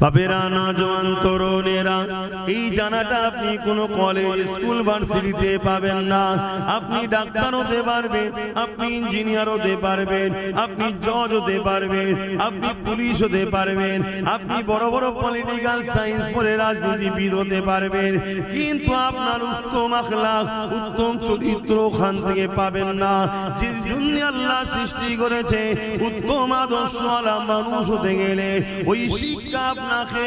বাপেরা, নওজোয়ান তরুণেরা, এই জানাটা আপনি কোনো কলেজ, স্কুল, ভার্সিটিতে পাবেন না। আপনি ডাক্তার হতে পারবেন, আপনি ইঞ্জিনিয়ার হতে পারবেন, আপনি জজ হতে পারবেন, আপনি পুলিশ হতে পারবেন, আপনি বড় বড় পলিটিক্যাল সায়েন্স পড়ে রাজনীতিবিদ হতে পারবেন, কিন্তু আপনার উত্তম আখলাক, উত্তম চরিত্র ওখান থেকে পাবেন না। যে জন্য আল্লাহ সৃষ্টি করেছে, উত্তম আদর্শওয়ালা মানুষ হতে গেলে ওই শিক্ষা আপনাকে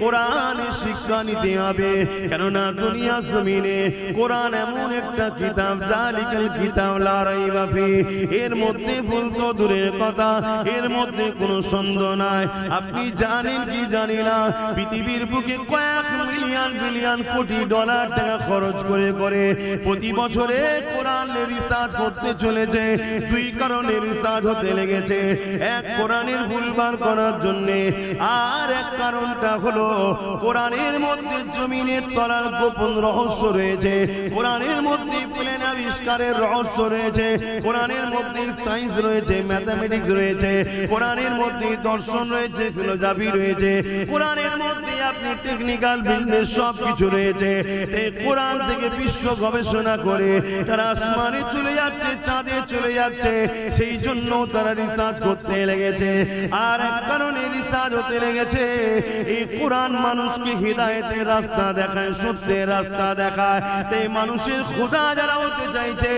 কোরআনের শিক্ষা নিতে হবে। কেননা দুনিয়া জমিনে কোরআন এমন একটা কিতাব, জালিকাল কিতাব লা রাইবা ফি, এর মধ্যে ভুল তো দূরের কথা, এর মধ্যে কোনো সন্দেহ নাই। আপনি জানেন কি জানি না, পৃথিবীর বুকে কয়েক মিলিয়ন বিলিয়ন কোটি ডলার টাকা খরচ করে করে প্রতি বছরে কোরআনের রিসার্চ করতে চলেছে। দুই কারণে রিসার্চ হতে লেগেছে, এক কোরআনের ভুল বার করার জন্য, আর এক কারণটা হলো কোরআনের মধ্যে জমিনের তলার গোপন রহস্য রয়েছে, কোরআনের মধ্যে প্লেন আবিষ্কারের রহস্য রয়েছে, কোরআনের মধ্যে সায়েন্স রয়েছে, ম্যাথমেটিক্স রয়েছে, কোরআনের মধ্যে দর্শন রয়েছে, ফিলোসফি রয়েছে, কোরআনের মধ্যে আপনি টেকনিক্যাল বিজনেস সব কিছু রয়েছে। এই কোরআন থেকে বিশ্ব গবেষণা করে তারা আসমানে চলে যাচ্ছে, চাঁদে চলে যাচ্ছে, সেই জন্য তারা রিসার্চ করতে লেগেছে। আর এক কারণে রিসার্চ হতে লেগেছে, এই কোরআন মানুষকে হিদায়াতের রাস্তা দেখায়, সত্যের রাস্তা দেখায়। তাই মানুষের খোদা যারা হতে চাইছে,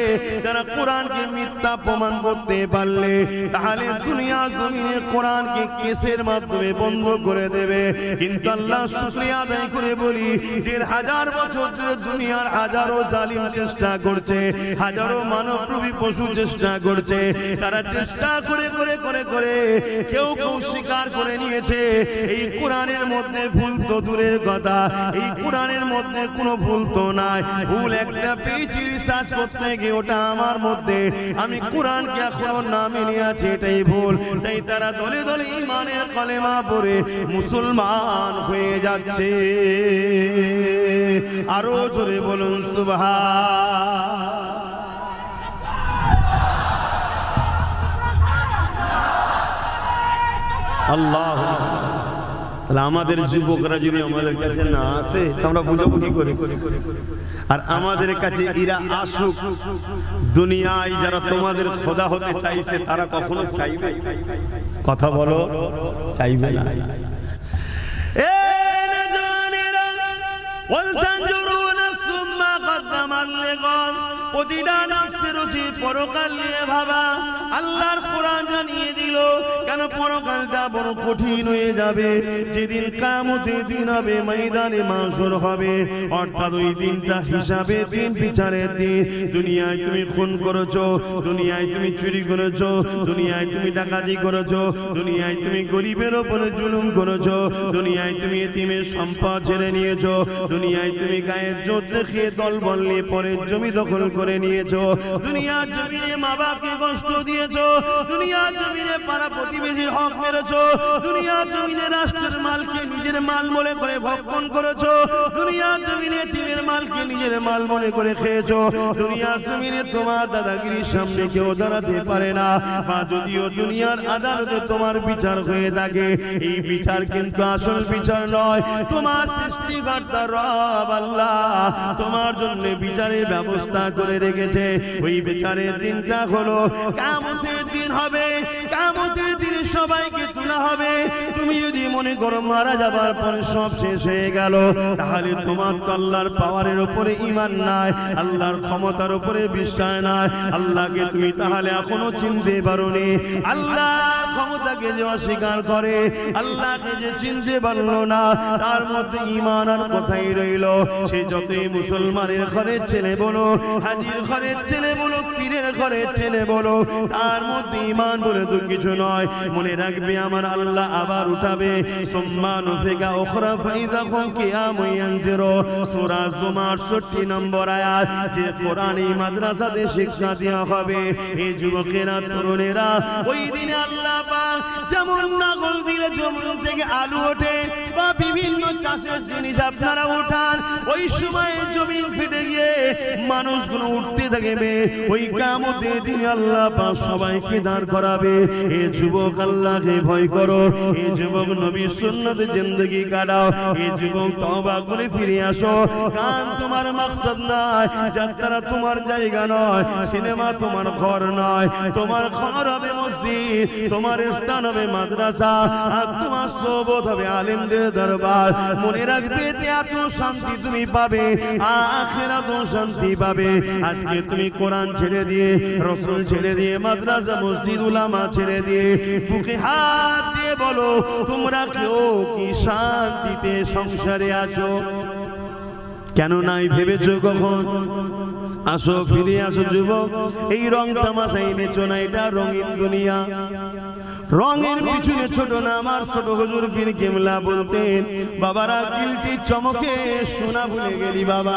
যারা কোরআনকে মিথ্যা প্রমাণ করতে পারলে, তাহলে দুনিয়া জমিনে কোরআনকে কেসের মাধ্যমে বন্ধ করে দেবে। কিন্তু আল্লাহ শুকরিয়া আদায় করে বলি, ১,৫০০ বছর ধরে দুনিয়ার হাজারো জালিম চেষ্টা করছে, হাজারো মানবরূপী পশু চেষ্টা করছে, তারা চেষ্টা করে করে করে করে কেউ কেউ স্বীকার করে নিয়েছে এই কোরআনের মধ্যে ভুল তো দূরের কথা, এই কোরআনের মধ্যে কোনো ভুল তো নাই। ভুল একটা পেয়েছি রিসার্চ করতে গিয়ে, ওটা আমার মধ্যে, আমি কোরআনকে এখনো না মেনে আছি, এটাই ভুল। তাই তারা দলে দলে ঈমানের কলেমা পড়ে মুসলমান হয়ে যাচ্ছে। আরো জোরে বলুন সুবহান। আল্লাহ, তাহলে আমাদের যুবকরা যদি আমাদের কাছে না আসে, আমরা বুঝাবুঝি করি, আর আমাদের কাছে এরা আসুক। দুনিয়ায় যারা তোমাদের খোদা হতে চাইছে, তারা কখনো চাইবে? কথা বলো, চাইবে না। প্রতিটা নফসের উচিত পরকাল নিয়ে ভাবা। আল্লাহর কোরআন জানিয়ে দিল কেন পরকালটা বড় কঠিন হয়ে যাবে। যেদিন কিয়ামতের দিন হবে, ময়দানে মাশর হবে, অর্থাৎ ওই দিনটা হিসাবে দিন, বিচারের দিন। দুনিয়ায় তুমি খুন করেছো, দুনিয়ায় তুমি চুরি করেছো, দুনিয়ায় তুমি ডাকাতি করেছো, দুনিয়ায় তুমি গরিবের উপরে জুলুম করেছো, দুনিয়ায় তুমি এতিমের সম্পদ ছেড়ে নিয়েছো, দুনিয়ায় তুমি গায়ের জোর দেখিয়ে দলবল নিয়ে পরের জমি দখল করে নিয়েছো, দুনিয়ার জমিনে মা বাপকে কষ্ট দিয়েছো, দুনিয়ার জমিনে পাড়া প্রতিবেশীর হক মেরেছো, দুনিয়ার জমিনে রাষ্ট্রের মালকে নিজের মাল মনে করে ভক্ষণ করেছো, দুনিয়ার জমিনে এতিমের মালকে নিজের মাল মনে করে খেয়েছো, দুনিয়ার জমিনে তোমার দাদাগিরির সামনে কেউ দাঁড়াতে পারে না। বা যদিও দুনিয়ার আদালতে তোমার বিচার হয়ে থাকে, এই বিচার কিন্তু আসল বিচার নয়। তোমার সৃষ্টিকর্তা রব আল্লাহ তোমার জন্য বিচারের ব্যবস্থা করে রেখেছে। ওই বিচারের দিনটা হলো কিয়ামতের দিন হবে। কিয়ামতের দিনে সবাইকে তোলা হবে। তুমি যদি মনে করো মারা যাবার পরে সব শেষ হয়ে গেল, তাহলে তোমার তো আল্লাহর পাওয়ারের উপরে ঈমান নাই, আল্লাহর ক্ষমতার উপরে বিশ্বাস নাই। আল্লাহকে তুমি তাহলে এখনো চিনতে পারোনি। আল্লাহর ক্ষমতাকে যে অস্বীকার করে, আল্লাহকে যে চিনতে পারলো না, তার মধ্যে ঈমান আর কোথায় রইল? সে যতই মুসলমানের ঘরের ছেলে বলো, হাজির ঘরের ছেলে বলো, পীরের ঘরের ছেলে বলো, তার মধ্যে ঈমান বলে তো কিছু নয়। মনে রাখবে আমার আল্লাহ আবার উঠাবে। সুম্মা নুফিকা উখরা ফাইযা হুম কিয়ামুন ইয়ানজিরু, সূরা জুমার 68 নম্বর আয়াত। যে কোরআনী মাদ্রাসাতে শিক্ষা দেওয়া হবে, এই যুবকেরা, তরুণেরা, ওই দিনে আল্লাহ পাক যেমন নাগল দিলে জমিন থেকে আলু ওঠে, বা বিভিন্ন চাষের জিনিস আপনারা উঠান, ওই সময় জমিন ফেটে গিয়ে মানুষগুলো উঠতে থাকবে। ওই কিয়ামতের দিন আল্লাহ পাক সবাইকে দাঁড় করাবে। এ যুবক, আল্লাহকে ভয় করো। এ যুবক, নবীর সুন্নতে জিন্দেগি কাটাও। এ যুবক, তওবা করে ফিরে আসো। কারণ তোমার মাকসাদ নয়, যাত্রা তোমার জায়গা নয়, সিনেমা তোমার ঘর নয়। তোমার ঘর হবে মসজিদ, তোমার স্থান হবে মাদ্রাসা, আর তোমার সোবত হবে আলেমদের দরবার। মনে রাখবে এত শান্তি তুমি পাবে, আখিরাতেও শান্তি পাবে। আজকে তুমি কোরআন ছেড়ে দিয়ে, রাসূল ছেড়ে দিয়ে, মাদ্রাসা মসজিদ উলামা ছেড়ে দিয়ে বুকে হাত দিয়ে বলো, তোমরা কেউ কি শান্তিতে সংসারে আছো? কেন নাই ভেবেছো কখন? আসো, ফিরে আসো যুবক। এই রং তামাশাই নেচো না, এটা রঙিন দুনিয়া। রঙের পিছনে ছোট না, আমার ছোট হুজুর পীর কেবলা বলতেন, বাবারা গিলটি চমকে সোনা ভুলে গেলি বাবা।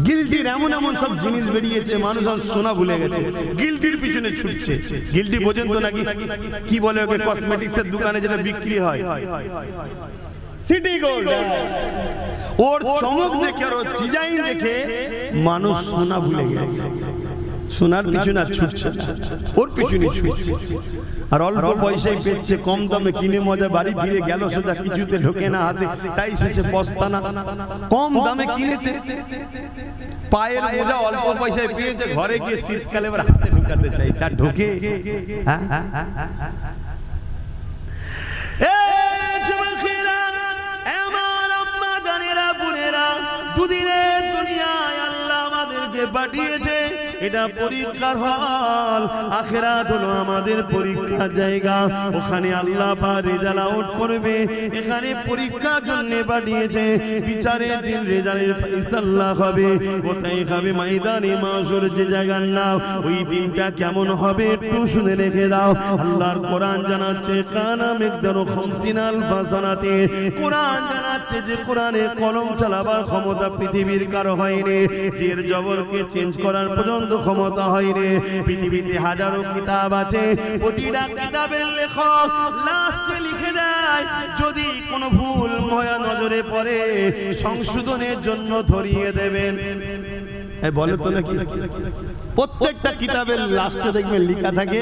গিলটির এমন এমন সব জিনিস বেরিয়েছে, মানুষ আর সোনা ভুলে গেছে, গিলটির পিছনে ছুটছে। গিলটি বোঝেন তো নাকি? কি বলে ওকে? কসমেটিক্সের দোকানে যেটা বিক্রি হয়, সিটি গোল্ড। ওর চমক দেখে আর ওর ডিজাইন দেখে মানুষ সোনা ভুলে গেছে। সোনার পিছনে ছুটছে, ওর পিছনে ছুটছে। আর অল্প পয়সায় পেচ্ছে, কম দামে কিনে মজা বাড়ি ফিরে গেল, সোজা কিছুতে ঢোকে না হাতে, তাই শেষে পস্তানা। কম দামে কিনেছে, পায়ের মোজা অল্প পয়সায় পেয়েছে, ঘরে গিয়ে শীতকালে এবার হাতে ঢুকাতে চাই, তার ঢোকে। দুদিনের দুনিয়ায় আল্লাহ আমাদেরকে পাঠিয়েছে, এটা পরীক্ষার হল। আখিরাত হলো আমাদের পরীক্ষার জায়গা। ওখানে আল্লাহ পাক রেজাল্ট আউট করবে। এখানে পরীক্ষার জন্য পাঠিয়েছে, বিচারের দিন রেজাল্টের ফয়সালা হবে। কোথায় হবে? ময়দানে মাশর, যে জায়গার নাম। ওই দিনটা কেমন হবে একটু শুনে রেখে দাও। আল্লাহর কোরআন জানাচ্ছে, কানা মিকদারু 50 আলফা সানাতে। কোরআন জানাচ্ছে যে কোরআনে কলম চালাবার ক্ষমতা পৃথিবীর কারো হয়নি, জের জবরকে চেঞ্জ করার পর্যন্ত ক্ষমতা হয়নি। পৃথিবীতে হাজারো কিতাব আছে, প্রতিটা কিতাবের লেখক লাস্টে লিখে দেয়, যদি কোনো ভুল ময়া নজরে পড়ে সংশোধনের জন্য ধরিয়ে দেবেন। বলে তো নাকি? প্রত্যেকটা কিতাবের লাস্টে দেখবেন লেখা থাকে,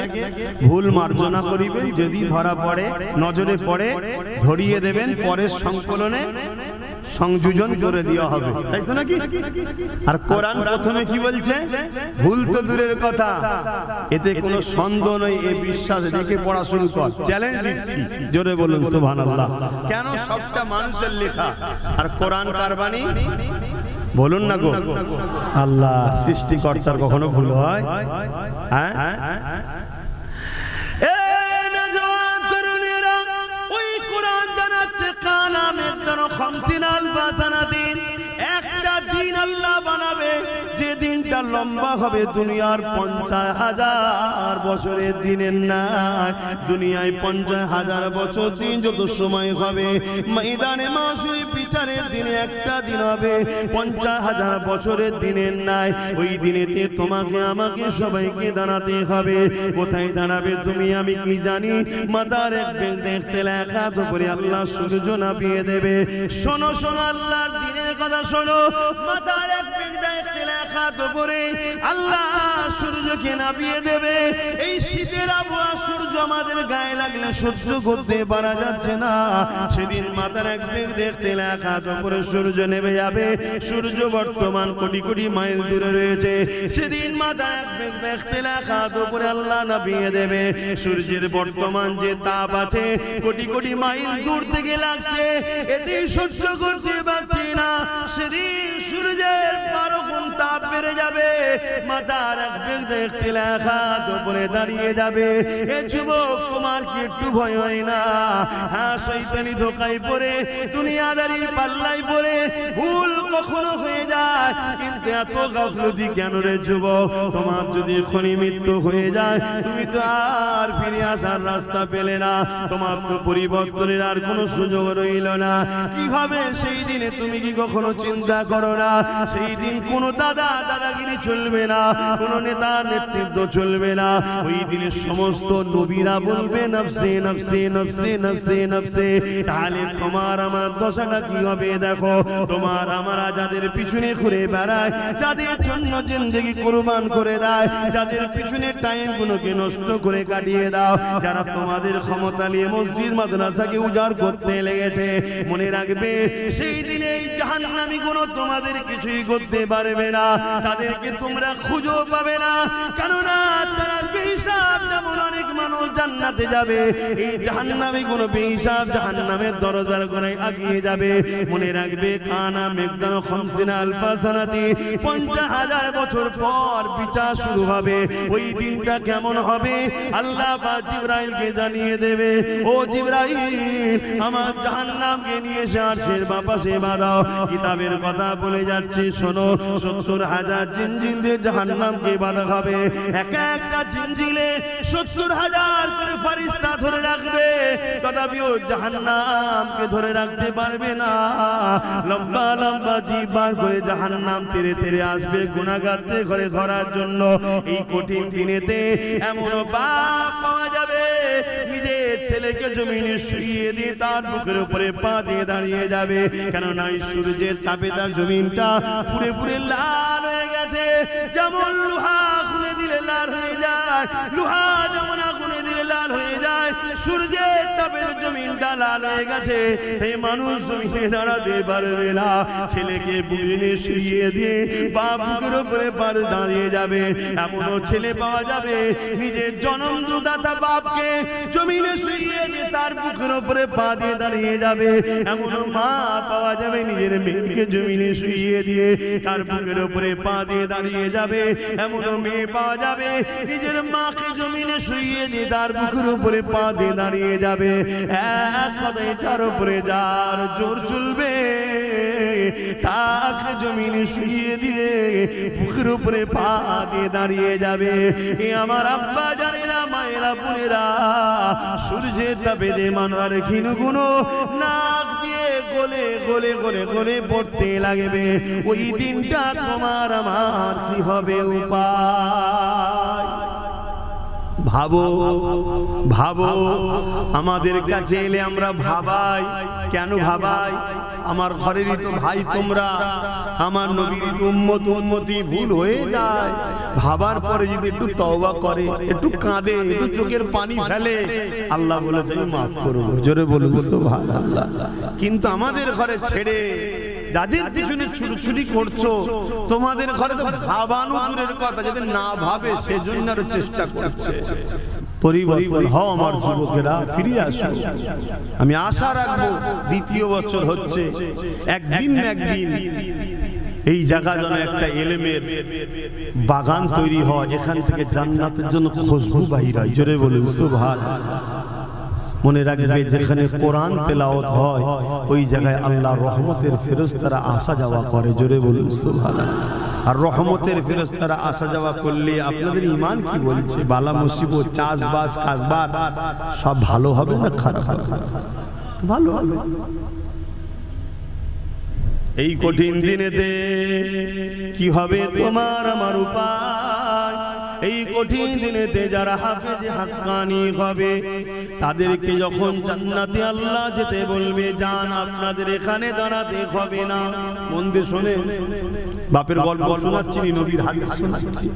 ভুল মার্জনা করিবেন, যদি ধরা পড়ে, নজরে পড়ে ধরিয়ে দেবেন, পরের সংকলনে সংযোজন করে দেওয়া হবে, তাই তো নাকি? আর কোরআন প্রথমে কি বলছে? ভুল তো দূরের কথা, এতে কোনো সন্দেহ নেই, এই বিশ্বাস রেখে পড়া শুরু কর। চ্যালেঞ্জ দিচ্ছি, জোরে বলুন সুবহানাল্লাহ। কেন? সবটা মানুষের লেখা, আর কোরআন কার বাণী? বলুন না গো। আল্লাহ সৃষ্টিকর্তার কখনো ভুল হয়? হ্যাঁ, একটা দিন আল্লাহ বানাবে, যে দিনটা লম্বা হবে দুনিয়ার 50,000 বছরের দিনের নাই। দুনিয়ায় 50,000 বছর দিন যত সময় হবে, ময়দানে মাশরে বিচারের দিনে একটা দিন হবে 50,000 বছরের দিনের নাই। ওই দিনেতে তোমাকে আমাকে সবাইকে দাঁড়াতে হবে। কোথায় দাঁড়াবে তুমি আমি কি জানি? মাথার এক বেগ দেখতে লেখা তো করে আল্লাহ সূর্য নামিয়ে দেবে। শোনো শোনো, আল্লাহর দিনের কথা শোনো। মাথার এক বেগ দেখতে লেখা তো করে আল্লাহ সূর্যকে নামিয়ে দেবে। এই শীতের আবহাওয়া সূর্য আমাদের গায়ে লাগলে সহ্য করতে পারা যাচ্ছে না। সেদিন মাথার এক বেগ দেখতে লেখা তো করে সূর্য নেমে যাবে। সূর্য বর্তমান কোটি কোটি মাইল দূরে রয়েছে। সেদিন মাথার এক বেগ দেখতে লেখা তো করে আল্লাহ নামিয়ে দেবে। সূর্যের বর্তমান যে তাপ আছে কোটি কোটি মাইল দূর থেকে লাগছে, এতে সহ্য করতে পারছি না। সেদিন সূর্যের 12 গুণ তাপ বেড়ে যাবে। মাথার এক বেগ দেখতে লেখা তো করে দাঁড়িয়ে যাবে। এ যুবক, তোমার কি একটু ভয় হয় না? হ্যাঁ, শয়তানি ধোকায় পড়ে, দুনিয়াদারির পাল্লায় পড়ে ভুল কখনো হয়ে যায়, কিন্তু এত গাফলতি কেন রে যুবক? তোমার যদি এখনই মৃত্যু হয়ে যায়, তুমি তো আর ফিরে আসার রাস্তা পেলে না। তোমার তো পরিবর্তনের আর কোনো সুযোগ রইল না। কি হবে সেই দিনে? তুমি জিন্দেগি কখনো চিন্তা করো না। সেই দিন কোনো দাদাগিরি চলবে না, কোনো নেতা নেতৃত্ব চলবে না। ওই দিনে সমস্ত নবীরা বলবে নফসে নফসে নফসে নফসে নফসে। তাহলে তোমার আমার দশাটা কি হবে দেখো। তোমার আমরা যাদের পিছনে ঘুরে বেড়ায়, যাদের জন্য জিন্দেগি কুরবান করে দেয়, যাদের পিছনে টাইম গুলোকে নষ্ট করে কাটিয়ে দাও, যারা তোমাদের ক্ষমতা নিয়ে মসজিদ মাদ্রাসাকে উজাড় করতে লেগেছে, মনে রাখবে সেই দিনে এই জাহান্নামী গুলো তোমাদের কিছুই করতে পারবে না। তাদেরকে তোমরা খুঁজেও পাবে না, কেননা তারা বেহিসাব। যেমন অনেক মানুষ জান্নাতে যাবে, এই জাহান্নামী গুলো বেহিসাব জাহান্নামের দরজার গোড়ায় আগিয়ে যাবে। মনে রাখবে কানা মেকদানো খামসিনা আলফা সানাতি, 50,000 বছর পর বিচার শুরু হবে। ওই দিনটা কেমন হবে আল্লাহ পাক জিবরাইলকে জানিয়ে দেবে, ও জিবরাইল আমার জাহান্নামকে নিয়ে এসে আরশের পাশে বাঁধাও। কিতাবের কথা বলে যাচ্ছি শোনো, 70,000 জিনজিল দিয়ে জাহান্নামকে বাঁধা হবে। এক একটা জিনজিলে 70,000 করে ফেরেশতা ধরে রাখবে, তথাপিও জাহান্নামকে ধরে রাখতে পারবে না। লম্বা লম্বা জিভ বার করে জাহান্নাম তেরে তেরে আসবে গুনাহগারদের ঘরে ধরার জন্য। এই কঠিন দিনেতে এমন বাপ পাওয়া যাবে নিজের ছেলেকে জমিনে শুইয়ে দিয়ে তার বুকের উপরে পা দিয়ে দাঁড়িয়ে যাবে, কেননা এই সূর্যের তাপে তার জমিনটা পুরে পুরে লাল হয়ে গেছে। যেমন লোহা খুলে দিলে লাল হয়ে যায়, লোহা যেমন আগুনে দিলে লাল হয়ে যায়, সূর্যের তাপে জমিনটা লাল হয়ে গেছে। এই মানুষ জমিনে দাঁড়াতে পারবে না। ছেলেকে বুকে শুইয়ে দিয়ে বাপ বুকের উপরে পা দাঁড়িয়ে যাবে। এমনও ছেলে পাওয়া যাবে নিজের জন্মদাতা বাপকে জমিনে শুইয়ে দিয়ে তার বুকের উপরে পা দিয়ে দাঁড়িয়ে যাবে। এমনও মা পাওয়া যাবে নিজের মেয়েকে জমিনে শুইয়ে দিয়ে তার বুকের উপরে পা দিয়ে দাঁড়িয়ে যাবে। এমনও মেয়ে পাওয়া যাবে নিজের মাকে জমিনে শুইয়ে দিয়ে তার বুকের উপরে পা দিয়ে দাঁড়িয়ে যাবে। এক কথায় যার উপরে যার জোর চলবে তাকে জমিনে শুইয়ে দিয়ে বুকের উপরে পা দিয়ে দাঁড়িয়ে যাবে। এ আমার আব্বা জানেরা, মায়েরা, বোনেরা, সূর্যের তাপে যে মানবার ক্ষীণগুলো নাক দিয়ে গলে গলে গলে গলে পড়তে লাগবে। ওই দিনটা তোমার আমার কি হবে উপায়? ভাবো ভাবো, আমাদের কাছে এলে আমরা ভাবাই। কেন ভাবাই? আমার ঘরেরই তো ভাই তোমরা, আমার নবীর উম্মত উম্মতি ভুল হয়ে যায়। ভাবার পরে যদি একটু তওবা করে, একটু কাঁদে, একটু চোখের পানি ফেলে, আল্লাহ বলে যাই মাফ করব। জোরে বলুন সুবহানাল্লাহ। কিন্তু আমাদের ঘরে ছেড়ে যাদের পিছনে ছুটছুটি করছো, তোমাদের ঘরে তো ভাবানো দূরের কথা, যদি না ভাবে সেজন্য আরো চেষ্টা করছে। পরিবর্তন হও আমার যুবকেরা, ফিরে আসো। আমি আশা রাখবো দ্বিতীয় বছর হচ্ছে, একদিন না একদিন এই জায়গা যেন একটা ইলমের বাগান তৈরি হয়, এখান থেকে জান্নাতের জন্য খুশবু বাইর হয়। জোরে বলুন সুবহানাল্লাহ। মনে রাখবে যেখানে কোরআন তেলাওয়াত হয় ওই জায়গায় আল্লাহর রহমতের ফেরেশতারা আসা যাওয়া করে। জোরে বলুন সুবহানাল্লাহ। আর রহমতের ফেরেশতারা আসা যাওয়া করলে আপনাদের ঈমান কি বলছে? বালা মুসিবত, চাষবাস, কাজবাজ সব ভালো হবে না খারাপ হবে? ভালো হবে। এই কঠিন দিনেতে কি হবে তোমার আমার উপায়? এই কঠিন দিনেতে যারা হাফেজে হাক্কানি হবে তাদেরকে যখন জান্নাতে আল্লাহ যেতে বলবে, জান আপনাদের এখানে দাঁড়াতে হবে না। মন দিয়ে শোনে, বাপের গল্প শোনাচ্ছি, নবীর হাদিস শোনাচ্ছি।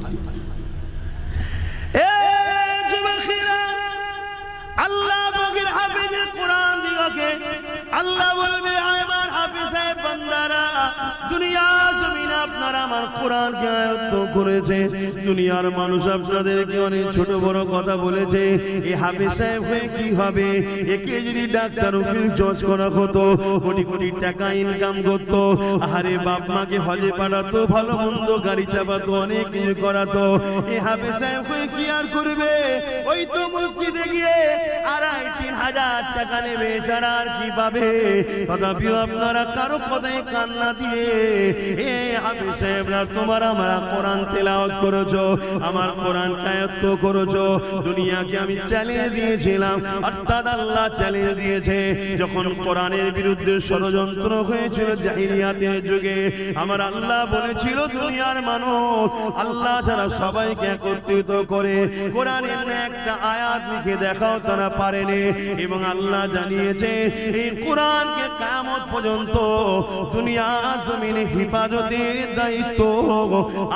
আল্লাহ পাকের হাফেজে কোরআন দিগকে আল্লাহ বলবে, আমার হাফেজ সাহেব বান্দারা, দুনিয়া জমিনে আপনারা আমার কোরআনকে আয়ত্ত করেছে, দুনিয়ার মানুষ আপনাদেরকে অনেক ছোট বড় কথা বলেছে। এই হাফেজ সাহেব হয়ে কি হবে? একে যদি ডাক্তার উকিল জজ করা হতো, কোটি কোটি টাকা ইনকাম করতো, আরে বাপ মাকে হজে পাঠাতো, ভালো মন্দ গাড়ি চাপাতো, অনেক কিছু করাতো। এই হাফেজ সাহেব হয়ে কি আর করবে? ওই তো মসজিদে গিয়ে 2,500 1000 টাকা নেবে, এছাড়া আর কি পাবে? তথাপিও আপনারা কারো কথায় কান্না দিয়ে এ হাফেজ সাহেবরা তোমার আমার কোরআন তেলাওয়াত করেছো, আমার কোরআন আয়াত্ত করেছো। দুনিয়াকে আমি চ্যালেঞ্জ দিয়েছিলাম, অর্থাৎ আল্লাহ চ্যালেঞ্জ দিয়েছে। যখন কোরআনের বিরুদ্ধে ষড়যন্ত্র হয়েছিল জাহিলিয়াতের যুগে, আমার আল্লাহ বলেছিল দুনিয়ার মানুষ আল্লাহ ছাড়া সবাইকে একত্রিত করে কোরআনের একটা আয়াত লিখে দেখাও, তারা পারেনি। এবং আল্লাহ জানিয়েছে এই কোরআনকে কিয়ামত পর্যন্ত দুনিয়া জমিনে হেফাজতের দায়িত্ব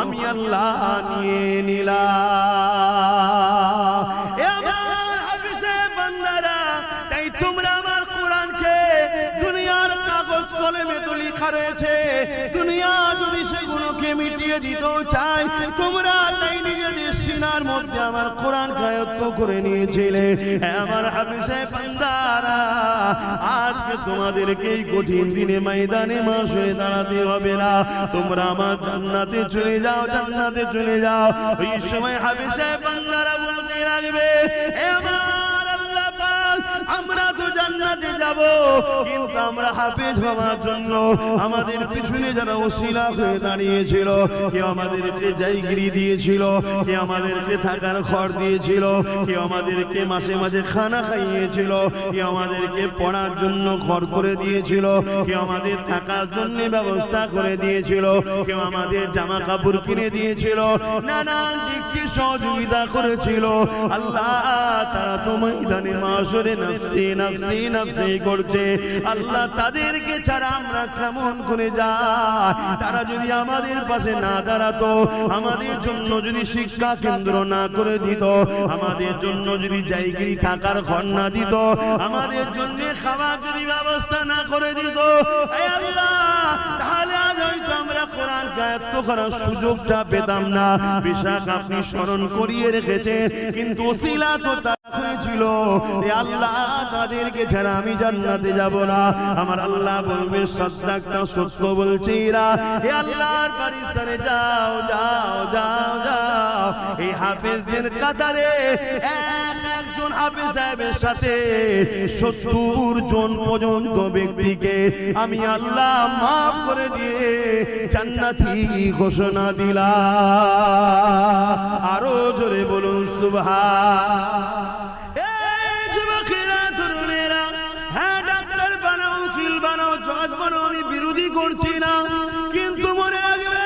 আমি আল্লাহ নিয়ে নিলাম। এ আমার হাফেজে বান্দারা, তাই তোমরা আমার কোরআনকে দুনিয়ার কাগজ কলমে তো লেখা রয়েছে, দুনিয়া যদি সেগুলোকে মিটিয়ে দিতেও চায়, তোমরা তাই নিজেদের সিনার মধ্যে আমার কোরআন আয়ত্ত করে নিয়েছিলে। আমার হাফেজে বান্দারা, আজকে তোমাদেরকে এই কঠিন দিনে ময়দানে মাশরে দাঁড়াতে হবে না, তোমরা আমার জান্নাতে চলে যাও, জান্নাতে চলে যাও। ওই সময় হাফেজে বান্দারা বলতে লাগবে, এ আমার আল্লাহ পাক, আমরা তো জান্নাতে যাব, কিন্তু আমরা হাফেজ হওয়ার জন্য আমাদের পিছনে যারা ওসিলা হয়ে দাঁড়িয়েছিল, কেউ আমাদেরকে জায়গিরি দিয়েছিল, কেউ আমাদেরকে থাকার ঘর দিয়েছিল, কেউ আমাদেরকে মাসে মাসে খানা খাইয়েছিল, কেউ আমাদেরকে পড়ার জন্য ঘর করে দিয়েছিল, কেউ আমাদের থাকার জন্য ব্যবস্থা করে দিয়েছিল, কেউ আমাদের জামা কাপড় কিনে দিয়েছিল, নানান দিক থেকে সহযোগিতা করেছিল। আল্লাহ তারা তো ময়দানে মাশরে নফসি নফসি নফসি করছে। আল্লাহ তাদেরকে ছাড়া আমরা কেমন করে যাই? তারা যদি আমাদের পাশে না দাঁড়াতো, আমাদের জন্য যদি শিক্ষা কেন্দ্র না করে দিত, আমাদের জন্য যদি জায়গিরি থাকার ঘর না দিত, আমাদের জন্য খাবার যদি ব্যবস্থা না করে দিত, হে আল্লাহ, তাহলে আজ হয়তো আমরা কোরআন আয়াত্ত করার সুযোগটা পেতাম না। বিশাখ আপনি স্মরণ করিয়ে রেখেছে, কিন্তু ওসিলা তো হয়েছিল, এ আল্লাহ তাদেরকে ছাড়া আমি জান্নাতে যাব না। আমার আল্লাহ বলবে সাদ্দাকটা সত্য বলছি না, এ আল্লাহর বারিস্তারে যাও যাও যাও যাও। এই হাফেজদের কাতারে একজন হাফেজ সাহেবের সাথে 70 জন পর্যন্ত ব্যক্তিকে আমি আল্লাহ মাফ করে দিয়ে জান্নাতি ঘোষণা দিলাম। আরো জোরে বলুন সুবহান। আমি বিরোধী করছি না, কিন্তু মনে রাখবে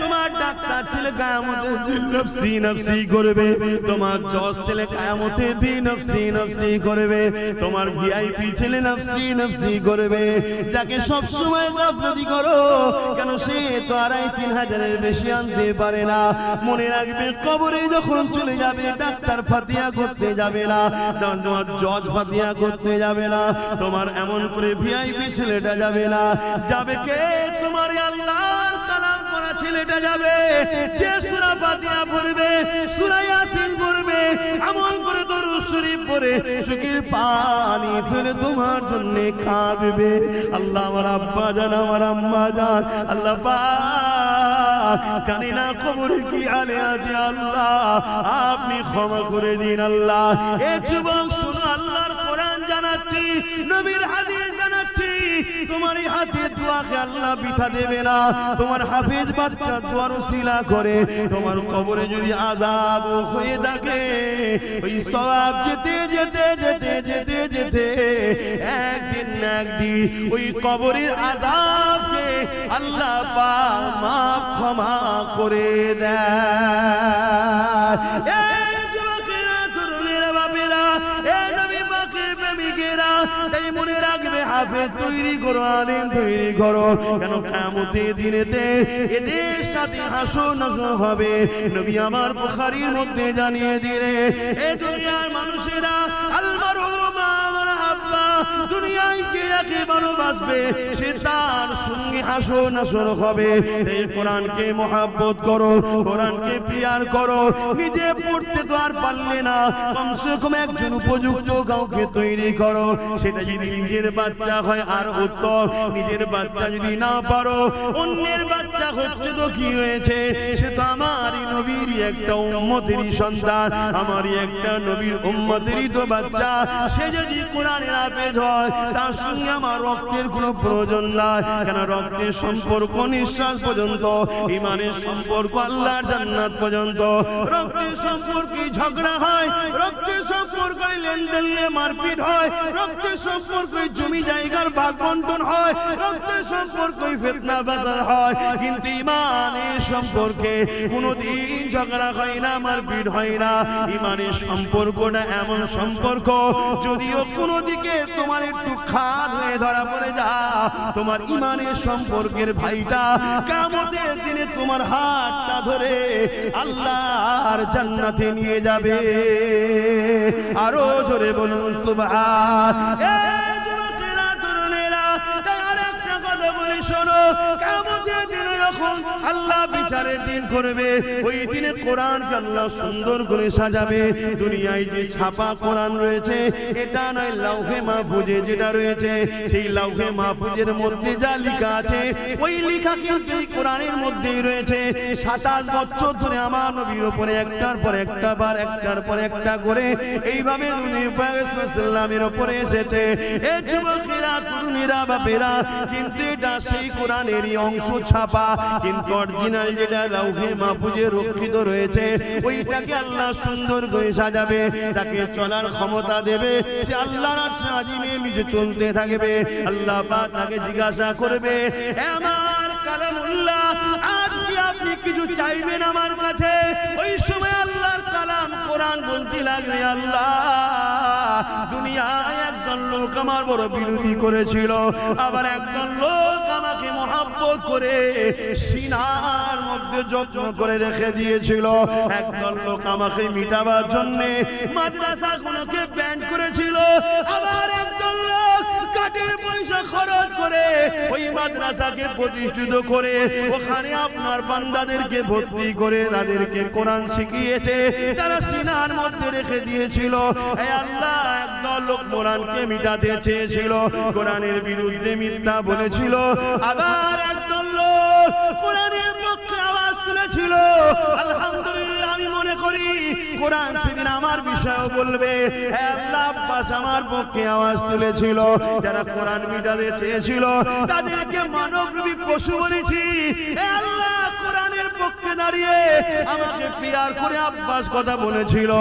তোমার ডাক্তার ছেলে কিয়ামতের দিন নফসি নফসি করবে, তোমার জজ ছেলে কিয়ামতের দিন নফসি নফসি করবে, তোমার ভিআইপি ছেলে নফসি নফসি করবে। যাকে সব সময় গাফলতি করো কেন, সে তো 2,5-3 হাজারের বেশি আনতে পারে না। মনে রাখবে কবরে যখন চলে যাবে, ডাক্তার ফাতিহা করতে যাবে না, তোমার জজ ফাতিহা করতে যাবে না, তোমার এমন করে ভিআইপি ছেলেটা যাবে না, যাবে কে? তোমার আল্লাহর কালাম পড়া ছেলেটা যাবে, যে সূরা ফাতিহা পড়বে, সূরা ইয়াসিন পড়বে, আমল করে দরুদ শরীফ পড়ে চোখের পানি ফেলে তোমার জন্য কাঁদবে। আল্লাহ আমার আব্বা জান, আমার আম্মা জান, আল্লাহ পাক জানি না কবরে কি হালে আছে, আল্লাহ আপনি ক্ষমা করে দিন। আল্লাহ এ যুবক শুনো, আল্লাহর কোরআন জানাচ্ছি, নবীর হাদিস জানাচ্ছি, তোমার এই হাতের দোয়াকে আল্লাহ বৃথা দেবে না। তোমার হাফেজ বাচ্চা দোয়ার ওসিলা করে তোমার কবরে যদি আযাব হয়ে থাকে, ওই সওয়াব যেতে যেতে যেতে যেতে যেতে একদিন না একদিন ওই কবরের আযাবকে আল্লাহ পাক মাফ ক্ষমা করে দেয়। এই যুবকেরা, তরুণেরা, বাপেরা, এই নবী পাকের প্রেমিকেরা, তাই মনে রাখবে হাফেজ তৈরি করো, আলেম তৈরি করো, কেন কিয়ামতের দিনেতে এদের সাথে হাসর নাসর হবে। নবী আমার বুখারীর মধ্যে জানিয়ে দিলে, এ দুনিয়ার মানুষেরা আলমারু মা মান আহাব্বা, দুনিয়ায় যে যাকে ভালোবাসবে সে তার সঙ্গে হাসর নাসর হবে। এই কোরআনকে মহব্বত করো, কোরআনকে পিয়ার করো। নিজে পড়তে তো আর পারলে না, কমসে কম একজন উপযুক্ত কাউকে তৈরি করো। সেটা যদি নিজের বাচ্চা হয় আর উত্তম, নিজের বাচ্চা যদি না পারো, অন্যের বাচ্চা হচ্ছে তো কি হয়েছে, সে তো আমারই আমি নবীরই একটা উম্মতেরই সন্তান, আমারই একটা নবীর উম্মতেরই তো বাচ্চা। সে যদি কোরআনের হাফেজ হয় তার সঙ্গে আমার রক্তের কোনো প্রয়োজন নাই। কেন রক্তের সম্পর্ক নিঃশ্বাস পর্যন্ত, ইমানের সম্পর্ক আল্লাহর জান্নাত পর্যন্ত। রক্তের সম্পর্কে ঝগড়া হয়, রক্তের সম্পর্কে লেনদেন নিয়ে মারপিট হয়, রক্তের সম্পর্কে জমি জায়গার ভাগ বন্টন হয়, রক্তের সম্পর্কে ফিতনা বাজার হয়। কিন্তু ইমানের সম্পর্কে কোনোদিন ঝগড়া হয় না, মারপিট হয় না। ইমানের সম্পর্কটা এমন সম্পর্ক, যদিও কোনো দিকে তোমার একটু খাদ হয়ে ধরা পড়ে যা, তোমার ইমানের সম্পর্কের ভাইটা কিয়ামতের দিনে তোমার হাতটা ধরে আল্লাহর জান্নাতে নিয়ে যাবে। আরো জোরে বলুন সুবহান। এই যুবকেরা, তরুণেরা, তাই আরেকটা কথা বলি শোনো, কিয়ামতের দিনে যখন আল্লাহ বিচারের দিন করবে, ওই দিনে কোরআনকে আল্লাহ সুন্দর করে সাজাবে। দুনিয়ায় যে ছাপা কোরআন রয়েছে, এটা নয়, লাউহে মাহফুজে যেটা রয়েছে, সেই লাউহে মাহফুজের মধ্যে যা লেখা আছে, ওই লেখা কিন্তু এই কোরআনের মধ্যেই রয়েছে। 27 বছর ধরে আমার নবীর উপরে একটার পর একটা বার, একটার পর একটা করে এইভাবে সাল্লামের উপরে এসেছে। এই যুবকেরা, তরুণীরা, বাপেরা, কিন্তু এটা সেই কোরআনেরই অংশ ছাপা, কিন্তু অরিজিনাল যেটা লাউহে মাহফুজে রক্ষিত রয়েছে, ওইটাকে আল্লাহ সুন্দর করে সাজাবে, তাকে চলার ক্ষমতা দেবে। সে আল্লাহর আরশে আজিমের নিচে চলতে থাকবে। আল্লাহ পাক তাকে জিজ্ঞাসা করবে, আমার কালামুল্লাহ, আজ কি আপনি কিছু চাইবেন আমার কাছে? ওই সময় আল্লাহর কালাম কোরআন বলতে লাগবে, আল্লাহ, দুনিয়ায় একজন লোক আমার বড় বিরোধী করেছিল, আবার একজন লোক আমাকে মহব্বত করে সিনার মধ্যে যত্ন করে রেখে দিয়েছিল, একজন লোক আমাকে মিটাবার জন্য মাদ্রাসাগুলোকে ব্যান করেছিল, আবার একজন লোক কাঠের পয়সা খরচ করে ওই মাদ্রাসাকে প্রতিষ্ঠিত করে ওখানে আপনার বান্দাদেরকে ভর্তি করে তাদেরকে কোরআন শিখিয়েছে, তারা সিনার মধ্যে রেখে দিয়েছিল। এই আল্লাহ, একদল লোক কোরআনকে মিটাতে চেয়েছিল, কোরআনের বিরুদ্ধে মিথ্যা বলেছিল, আবার একদল লোক কোরআনের পক্ষে আওয়াজ তুলেছিল। আলহামদুলিল্লাহ, আমি মনে করি কোরআন সেদিন আমার বিষয়ও বলবে। আল্লাহ আব্বাস আমার পক্ষে আওয়াজ তুলেছিল, যারা কোরআন মিটাতে চেয়েছিল তাদেরকে মানবরূপী পশু বলেছি। আল্লাহ কোরআনের পক্ষে দাঁড়িয়ে আমাকে পিয়ার করে আব্বাস কথা বলেছিল।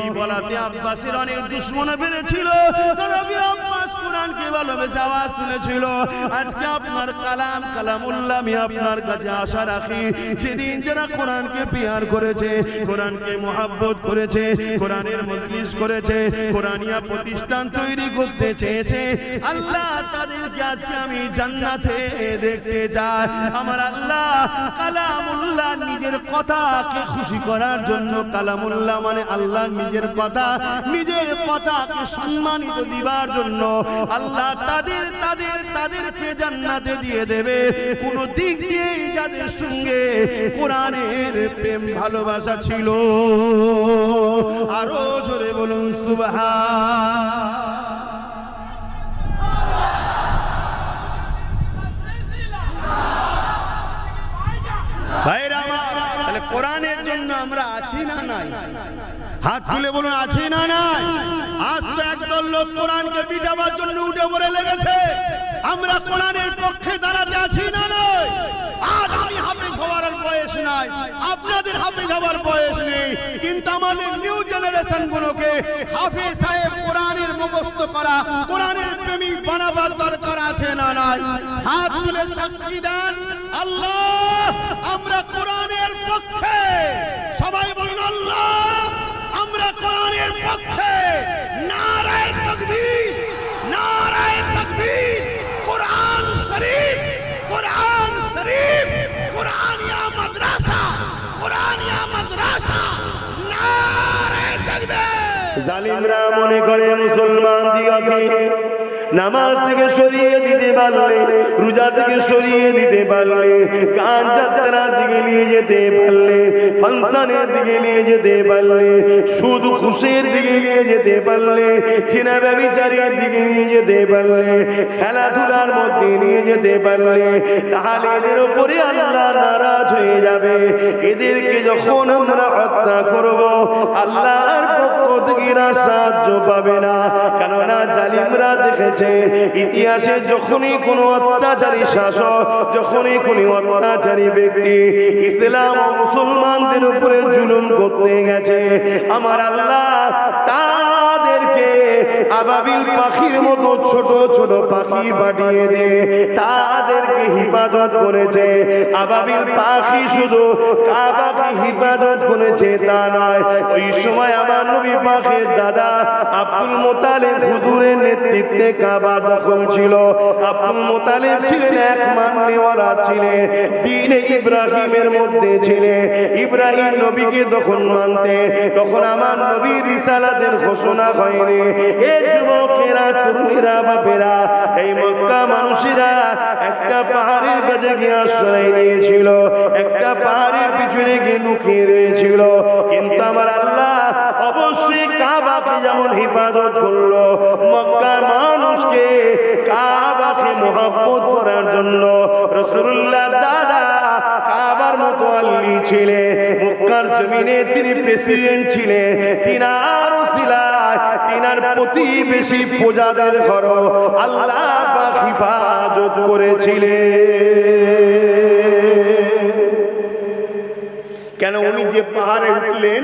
এই বলাতে আব্বাসের অনেক দুশমন বেড়েছিল, তবে আব্বাস কোরআনকে ভালোবেসে আওয়াজ তুলেছিল। আজকে আপনার কালাম, কালামুল্লাহ, আমি আপনার কাছে আশা রাখি, সেদিন যারা কোরআনকে পিয়ার করেছে, কোরআনকে মুহাব্বত করেছে, কোরআনের মজলিস করেছে, কোরআনিয়া প্রতিষ্ঠান তৈরি করতে চেয়েছে, আল্লাহ তাদেরকে আজকে আমি জান্নাতে দেখতে চাই। আমার আল্লাহ কালামুল্লাহ নিজের কথাকে খুশি করার জন্য, কালামুল্লাহ মানে আল্লাহ নিজের কথা, নিজের কথাকে সম্মানিত দিবার জন্য আল্লাহ তাদেরকে জান্নাতে দিয়ে দেবে। কোন দিক দিয়ে যাদের সঙ্গে কোরআনের প্রেম ভালোবাসা ছিল, আরো জোরে বলুন সুবহান। ভাইরা আমার, তাহলে কোরআনের জন্য আমরা আছি না নাই? হাত তুলে বলুন, আছি না নাই? আজ তো একদল লোক কোরআনকে পিটাবার জন্য উঠে পড়ে লেগেছে। আমরা কোরআনের পক্ষে দাঁড়াতে আছি না নাই? আজ আমি হাফেজ হওয়ার বয়স নাই, আপনাদের হাফেজ হওয়ার বয়স নেই, কিন্তু আমাদের নিউ জেনারেশন গুলোকে হাফেজ সাহেব কোরআনের মুখস্থ করা, কোরআনের প্রেমিক বানাবার দরকার আছে না নাই? হাত তুলে সাক্ষী দেন, আল্লাহ আমরা কোরআনের পক্ষে। সবাই বলুন, আল্লাহ আমরা কোরআনের পক্ষে। নারায়ে তাকবীর, নারায়ে তাকবীর। কোরআন শরীফ, কোরআন শরীফ, কোরআনিয়া মাদ্রাসা, কোরআনিয়া মাদ্রাসা। নারায়ে তাকবীর। জালিমরা মনে করে মুসলমান দিগকে নামাজ থেকে সরিয়ে দিতে পারলে, রোজা থেকে সরিয়ে দিতে পারলে, গান যাত্রা দিকে নিয়ে যেতে পারলে, ফাংশনের দিকে নিয়ে যেতে পারলে, সুদ ঘুষের দিকে নিয়ে যেতে পারলে, জিনা ব্যভিচারের দিকে নিয়ে যেতে পারলে, খেলাধুলার মধ্যে নিয়ে যেতে পারলে, তাহলে এদের উপরে আল্লাহ নারাজ হয়ে যাবে। এদেরকে যখন আমরা হত্যা করব, আল্লাহর পক্ষ থেকে সাহায্য পাবে না। কেননা জালিমরা দেখেছে ইতিহাসে যখনই কোনো অত্যাচারী শাসক, যখনই কোনো অত্যাচারী ব্যক্তি ইসলাম ও মুসলমানদের উপরে জুলুম করতে গেছে, আমার আল্লাহ তাদেরকে আবাবিল পাখির মতো ছোট ছোট পাখি পাঠিয়ে দে, তাদেরকে হিফাজত করেছে। আবাবিল পাখি শুধু কাবাকে হিফাজত করেছে তা নয়, ওই সময় আমার নবী পাখির দাদা আব্দুল মুতালিব হুজুরের নেতৃত্বে কাবা দখল ছিল। আব্দুল মুতালিব ছিলেন এক মাননেওয়ালা ছিলেন, দ্বীনে ইব্রাহিমের মধ্যে ছিলেন। ইব্রাহিম নবীকে তখন মানতে, তখন আমার নবীর রিসালাতের ঘোষণা হয়নি। এই যুবকেরা, তরুণীরা, বাপেরা, এই মক্কা মানুষেরা একটা পাহাড়ের কাছে গিয়ে আশ্রয় নিয়েছিল, একটা পাহাড়ের পিছনে গিয়ে লুকিয়ে রয়েছিল। কিন্তু আমার আল্লাহ অবশ্যই কাবাকে যেমন হিফাজত করলো, মক্কার মানুষকে কাবাকে মহব্বত করার জন্য রাসূলুল্লাহ দাদা কাবার মতো আল্লি ছিলেন। মক্কার জমিনে তিনি প্রেসিডেন্ট ছিলেন, তিনার উসিলায় তিনার প্রতিবেশী প্রজাদের ঘর আল্লাহ পাক হিফাজত করেছিলেন। কেন? উনি যে পাহাড়ে উঠলেন,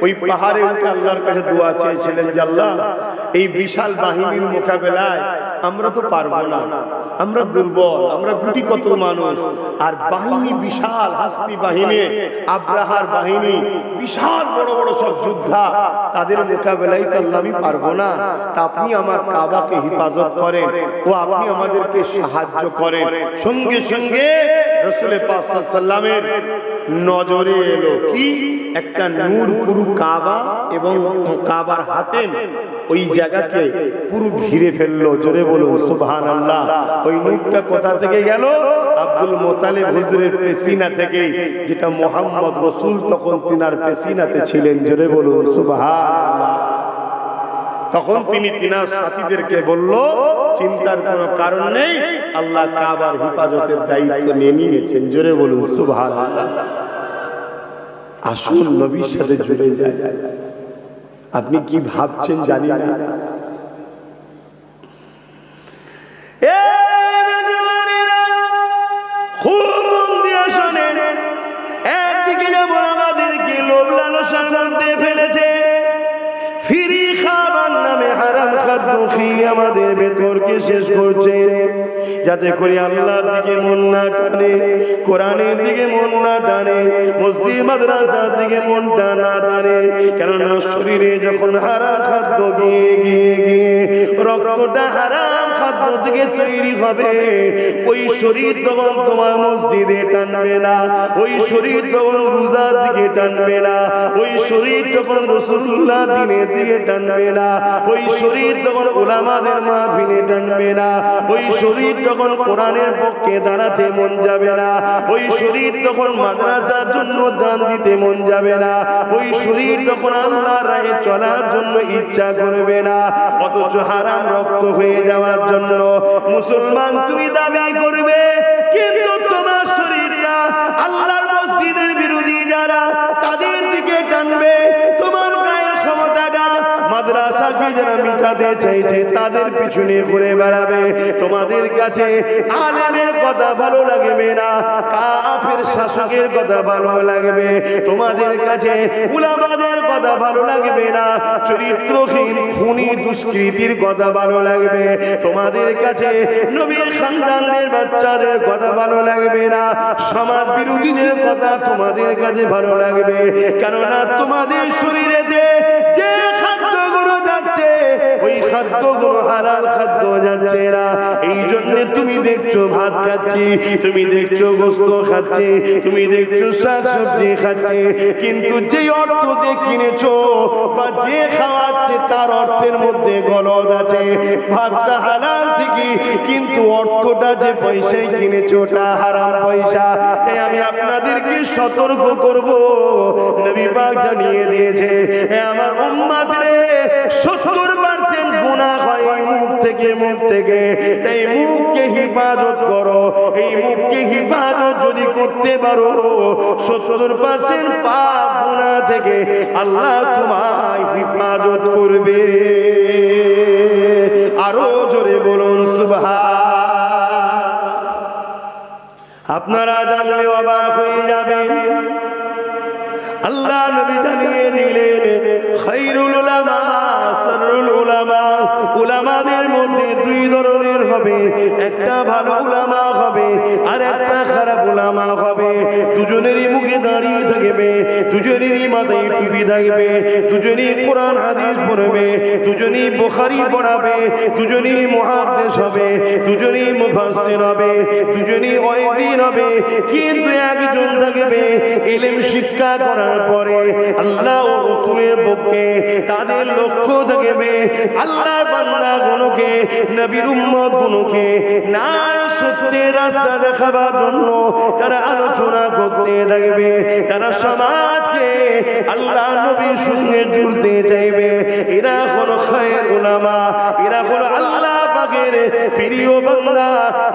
ওই পাহাড়ে উঠে আল্লাহর কাছে দোয়া চেয়েছিলেন যে আল্লাহ, এই বিশাল বাহিনীর মোকাবেলায় আমরা তো পারবো না, আমরা দুর্বল, আমরা গুটি কত মানুষ, আর বাহিনী বিশাল, হাস্তি বাহিনী, আব্রাহার বাহিনী, বিশাল বড় বড় সব যোদ্ধা, তাদের মোকাবেলায় তো আল্লাহ আমি পারবো না। তা আপনি আমার কাবাকে হিফাজত করেন ও আপনি আমাদেরকে সাহায্য করেন। সঙ্গে সঙ্গে রাসূল পাক সাল্লাল্লাহু আলাইহি ওয়াসাল্লামের নজরে এলো কি? একটা নূর পুরো কাবা এবং কাবার হাতে ওই জায়গাকে পুরো ঘিরে ফেললো। জোরে বলুন সুবহানাল্লাহ। ওই নূরটা কোথা থেকে গেল? আব্দুল মুতালিব হুজুরের পেশিনা থেকে, যেটা মুহাম্মদ রাসূল তখন তিনার পেশিনাতে ছিলেন। জোরে বলুন সুবহানাল্লাহ। তখন তিনি তিনার সাথীদেরকে বলল, চিন্তার কোনো কারণ নেই, আল্লাহ কাবার হিফাজতের দায়িত্ব নিয়ে নিয়েছেন। জোরে বলুন সুবহানাল্লাহ। আসুন নবীর সাথে জুড়ে যায়। আপনি কি ভাবছেন জানি না, খুব মন দিয়ে শোনেন। একদিকে যেমন আমাদেরকে লোভ লালসার মধ্যে ফেলেছে, ফিরি খাবার নামে হারাম খাদ্য খেয়ে আমাদের ভেতরকে শেষ করছে, যাতে করে আল্লাহর দিকে মন না টানে, কোরআনের দিকে মন না টানে, মসজিদ মাদ্রাসার দিকে মনটা না টানে। কেননা শরীরে যখন হারাম খাদ্য গিয়ে গিয়ে গিয়ে রক্তটা হারাম খাদ্য থেকে তৈরি হবে, ওই শরীর তখন তোমার মসজিদে টানবে না, ওই শরীর তখন রোজার দিকে টানবে না, ওই শরীর তখন রাসূলুল্লাহ দিনের দিকে টানবে না, ওই শরীর তখন উলামাদের মাহফিলে টানবে না, ওই শরীর তখন কোরআনের পক্ষে দাঁড়াতে মন যাবে না, ওই শরীর তখন মাদ্রাসার জন্য দান দিতে মন যাবে না, ওই শরীর তখন আল্লাহর রাহে চলার জন্য ইচ্ছা করবে না। অথচ হারাম রক্ত হয়ে যাওয়ার জন্য মুসলমান তুমি দাবি করবে, কিন্তু তোমার শরীরটা আল্লাহর মসজিদের বিরোধী যারা, তাদের দিকে টানবে। তোমার গায়ের ক্ষমতাটা মাদ্রাসাকে যারা মিটাতে চাইছে তাদের পিছনে ঘুরে বেড়াবে। তোমাদের কাছে আলেমের কথা ভালো লাগবে না, কাফের শাসকের কথা ভালো লাগবে। তোমাদের কাছে উলামাদের কথা ভালো লাগবে না, চরিত্রহীন খুনি দুষ্কৃতির কথা ভালো লাগবে। তোমাদের কাছে নবীর খানদানদের বাচ্চাদের কথা ভালো লাগবে না, সমাজ বিরোধীদের কথা তোমাদের কাছে ভালো লাগবে। কেননা তোমাদের শরীরেতে যে খাদ্যগুলো যাচ্ছে, ওই খাদ্যগুলো হালাল খাদ্য যাচ্ছে না। এই জন্য তুমি দেখছো ভাত খাচ্ছি, তুমি দেখছো গোস্ত খাচ্ছে, তুমি দেখছো শাক সবজি খাচ্ছে, কিন্তু যে অর্থ দিয়ে কিনেছো বা যে খাওয়াচ্ছে তার অর্থের মধ্যে গলদ আছে। ভাতটা হালাল ঠিকই, কিন্তু অর্থটা যে পয়সায় কিনেছো ওটা হারাম পয়সা। তাই আমি আপনাদেরকে সতর্ক করব, নবী পাক জানিয়ে দিয়েছে, আমার উম্মত রে 70% গুনাহ হয় মুখ থেকে। তাই মুখকে হিফাজত করো। এই মুখকে হিফাজত যদি করতে পারো 70% পাপ গুনাহ থেকে আল্লাহ তোমায় হিফাজত করবে। আরো জোরে বলুন সুবহান। আপনারা জানলে অবাক হয়ে যাবেন, আল্লাহ নবী জানিয়ে দিলেন খায়রুল উলামা শাররুল উলামা। উলামাদের মধ্যে দুই ধরনের হবে, একটা ভালো উলামা হবে আর একটা খারাপ উলামা হবে। দুজনেরই মুখে দাঁড়িয়ে থাকবে, দুজনেরই মাথায় টুপি থাকবে, দুজনেই কোরআন হাদিস পড়বে, দুজনেই বুখারী পড়াবে, দুজনেই মুহাদ্দিস হবে, দুজনেই মুফাসসির হবে, দুজনেই ওয়াইজিন হবে। কিন্তু একজন থাকবে ইলম শিক্ষা করার পরে আল্লাহ ও রাসূলের পক্ষে তাদের লক্ষ্য থাকবে আল্লাহর বান্দাগুলোকে, নবীর উম্মতগুলোকে না সত্যের রাস্তা দেখাবার জন্য তারা আলোচনা করতে থাকবে, তারা সমাজকে আল্লাহ নবীর সঙ্গে জুড়তে চাইবে। এরা হলো খায়রুল উলামা, এরা হলো আল্লাহ পাকের প্রিয় বান্দা।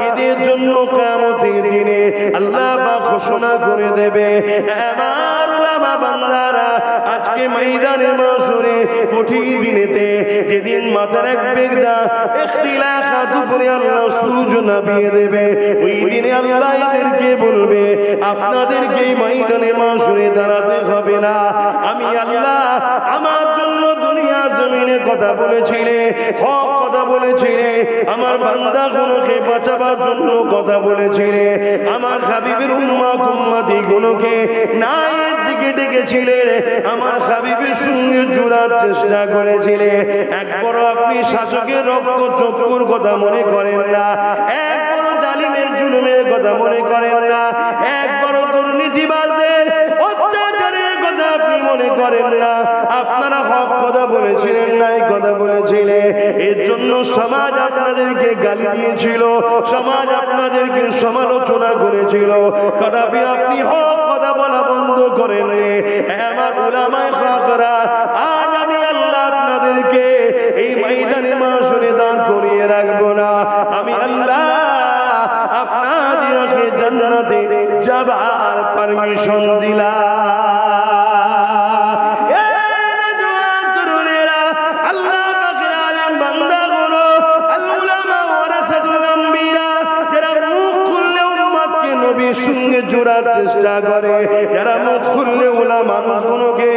এদের জন্য কিয়ামতের দিনে আল্লাহ পাক ঘোষণা করে দেবে, আমার উলামা বান্দারা আজকে ময়দানে মাশরে কঠিন দিনেতে যেদিন মাথার এক বেগদা ইখতিলাফাত উপরে আল্লাহ সূর্য নামিয়ে দেবে, ওই দিনে আল্লাহ এদেরকে বলবে আপনাদেরকে ময়দানে মাশরে দাঁড়াতে হবে না। আমি আল্লাহ আমার জন্য দুনিয়া জমিনে কথা বলেছিলে, হক কথা বলেছিলে, আমার বান্দাগুলোকে বাঁচাবার জন্য কথা বলেছিলে, আমার হাবিবের উম্মতি গুলোকে ন্যায়ের দিকে ডেকেছিলে, আমার হাবিবের সঙ্গে জোড়ার চেষ্টা করেছিলে। একবার আপনি শাসকের রক্ত চক্ষুর কথা মনে করেন না, একবার জালিমের জুলুমের কথা মনে করেন না, একবার দুর্নীতিবাজদের অত্যাচারের কথা আপনি মনে করেন না। আপনারা হক কথা বলেছিলেন, নাই কথা বলেছিলে, এর জন্য সমাজ আপনাদেরকে গালি দিয়েছিল, সমাজ আপনাদেরকে সমালোচনা করেছিল, তথাপি আপনি হক কথা বলা বন্ধ করেননি। আমার উলামায়ে হকরা, আজ আমি আল্লাহ আপনাদেরকে এই ময়দানে মাশরে দাঁড় করিয়ে রাখবো না। আমি আল্লাহ আপনাদেরকে জান্নাতে যাবার পারমিশন দিলাম। সঙ্গে জোড়ার চেষ্টা করে, যারা মুখ খুললে ওলা মানুষগুলোকে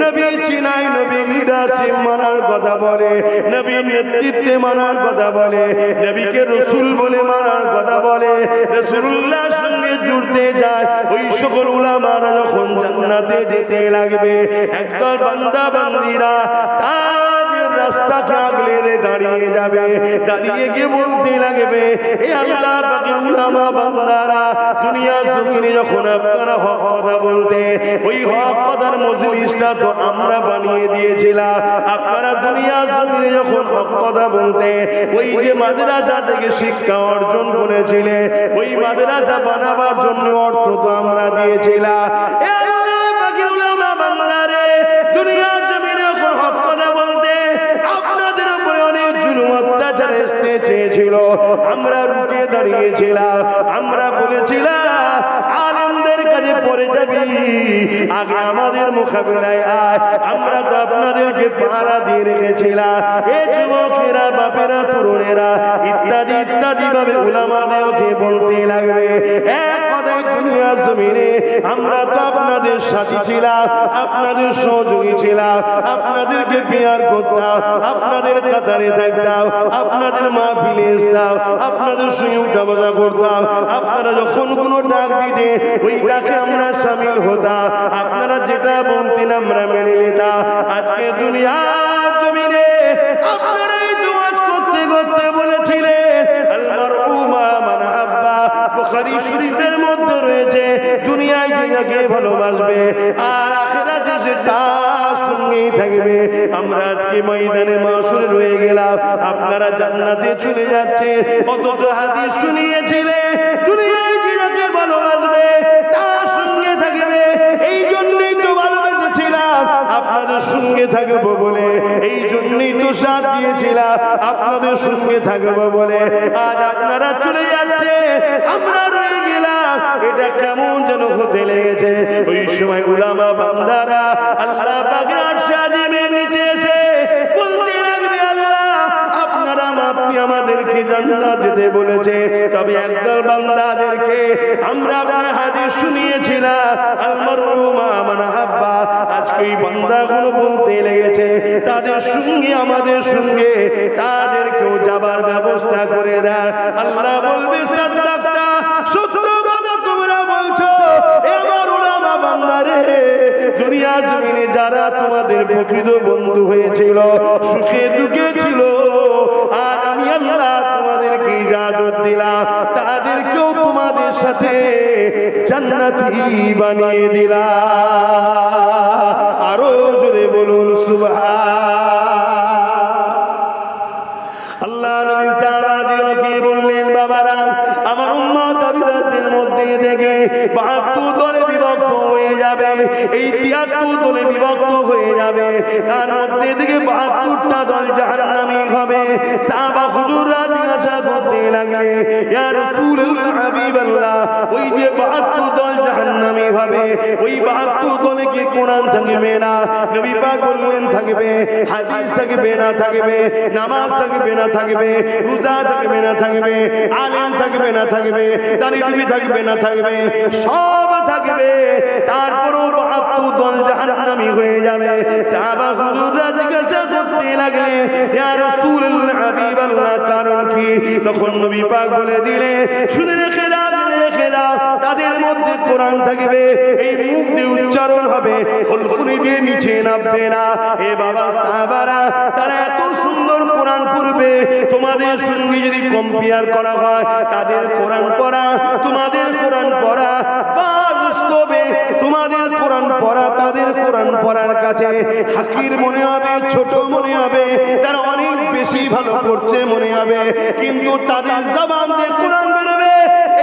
নবী চিনাই, নবীর লিডারশিপ মানার কথা বলে, নবীর নেতৃত্বে মানার কথা বলে, নবীকে রসুল বলে মানার কথা বলে, রাসূলুল্লাহর সঙ্গে জুড়তে যায়, ওই সকল উলামারা যখন জান্নাতে যেতে লাগবে, একদল বান্দা বান্দিরা তাদের রাস্তাকে আগলে দাঁড়িয়ে যাবে, দাঁড়িয়ে গিয়ে বলতে লাগবে, এ আল্লাহ পাকের উলামা বান্দারা, দুনিয়া জমিনে যখন আপনারা হক কথা বলতে, ওই হক কথার মজলিসটা তো আমরা বানিয়ে দিয়েছিলাম। আপনারা দুনিয়া জমিনে যখন হক কথা বলতে, ওই যে মাদ্রাসা থেকে শিক্ষা অর্জন করেছিলে, ওই মাদ্রাসা বানাবার জন্য অর্থ তো আমরা দিয়েছিলাম। এ আল্লাহ পাকের উলামা বান্দারে, দুনিয়া জমিনে যখন হক কথা বলতে আপনাদের উপরে অনেক জুলুম অত্যাচার আসতে চেয়েছিল, আমরা রুখে দাঁড়িয়েছিলাম, আমরা বলেছিলাম আলেমদের কাছে পড়ে যাবি, আগে আমাদের মোকাবিলায় আয়, আমরা তো আপনাদেরকে পাহারা দিয়ে রেখেছিলাম। এ যুবকেরা, বাপেরা, তরুণেরা ইত্যাদি ইত্যাদি ভাবে উলামাদেরকে বলতে লাগবে, এক কথায় দুনিয়া জমিনে আমরা তো আপনাদের সাথী ছিলাম, আপনাদের সহযোগী ছিলাম, আপনাদেরকে পেয়ার করতাম, আপনাদের কাতারে থাকতাম, আপনাদের মাহফিলে আসতাম, আপনাদের সঙ্গে উঠা বসা করতাম, আপনারা যখন কোনো ডাক দিতে ওই ডাকে আমরা শামিল হতাম, আপনারা যেটা বলতেন আমরা মেনে নিতাম। আজকে দুনিয়া জমিনে আপনারা হাদিস শরীফের মধ্যে রয়েছে দুনিয়ায় যে যাকে ভালোবাসবে আর আখিরাতে সে তার সঙ্গেই থাকবে। আমরা আজকে ময়দানে মাশরে রয়ে গেলাম, আপনারা জান্নাতে চলে যাচ্ছে, অথচ হাদিস শুনিয়েছিলে দুনিয়ায় যে যাকে ভালোবাসবে তার সঙ্গে থাকবে। এই জন্যই তো ভালোবেসেছিলাম, আপনাদের সঙ্গে থাকবো বলে, এই জন্যই তো সাথ দিয়েছিলাম আপনাদের সঙ্গে থাকবো বলে। আজ আপনারা চলে যাচ্ছে, আমরা রয়ে গেলাম, এটা কেমন যেন হতে লেগেছে। ওই সময় উলামা বান্দারা আল্লাহ পাকের আরশে আজিমের নিচে এসে বলতে লাগবে, আল্লাহ আপনারা আপনি আমাদেরকে জান্নাত যেতে বলেছে, তবে একদল বান্দাদেরকে আমরা আপনার হাদিস শুনিয়েছিলাম আল মারউ মা মান আহাব্বা। আজকে এই বান্দাগুলো বলতে লেগেছে তাদের সঙ্গে আমাদের সঙ্গে তাদেরকেও যাবার ব্যবস্থা করে দেয়। আল্লাহ বলবে, সাদ্দাকতা, সত্য কথা তোমরা বলছো। এবার উলামা বান্দারে, দুনিয়া জমিনে যারা তোমাদের প্রকৃত বন্ধু হয়েছিল, সুখে দুঃখে ছিল, আর আমি আল্লাহ তোমাদেরকে ইজাজত দিলাম, তাদেরকেও তোমাদের সাথে জান্নাতি বানিয়ে দিলাম। আরো জোরে বলুন সুবহান। আল্লাহ নবী সাহাবাদেরকে বললেন, বাবারা আমার উম্মত আবিদারদের মধ্যে থেকে ৭২ দলে বিভক্ত হয়ে যাবে, এই ৭৩ দলে বিভক্ত হয়ে যাবে, তার মধ্যে থেকে ৭২টা দল জাহান্নামী হবে। সাহাবা হুজুররা জিজ্ঞাসা করতে লাগলে, ইয়া রাসূলুল্লাহ, হাবিবাল্লাহ, ওই যে ৭২ দল জাহান্নামী হবে, ওই ৭২ দলে কি কোরআন থাকবে না? নবী পাক বললেন থাকবে, হাদিস থাকবে না থাকবে, নামাজ থাকবে না থাকবে, রোজা থাকবে না থাকবে, আলেম থাকবে না থাকবে, দাড়ি টুপি থাকবে না থাকবে, সব থাকবে। তারপরও ৭২ দল জাহান্নামী হয়ে যাবে। সাহাবা হুজুররা জিজ্ঞাসা করতে লাগলে, ইয়া রাসূলুল্লাহ, হাবিবাল্লাহ, কারণ কি? তখন নবী পাক বলে দিলে, শুনে রেখে দাও, রেখে দাও, তাদের মধ্যে কোরআন থাকবে, এই মুখ দিয়ে উচ্চারণ হবে, হলফুনি দিয়ে নিচে নামবে না। এ বাবা সাহাবারা, তারা এত সুন্দর কোরআন পড়বে, তোমাদের সঙ্গে যদি কম্পেয়ার করা হয়, তাদের কোরআন পড়া তোমাদের কোরআন পড়া বাস্তবে তোমাদের কোরআন পড়া তাদের কোরআন পড়ার কাছে হাকির মনে হবে, ছোট মনে হবে, তারা অনেক বেশি ভালো করছে মনে হবে। কিন্তু তাদের জবান দিয়ে কোরআন বেরোবে,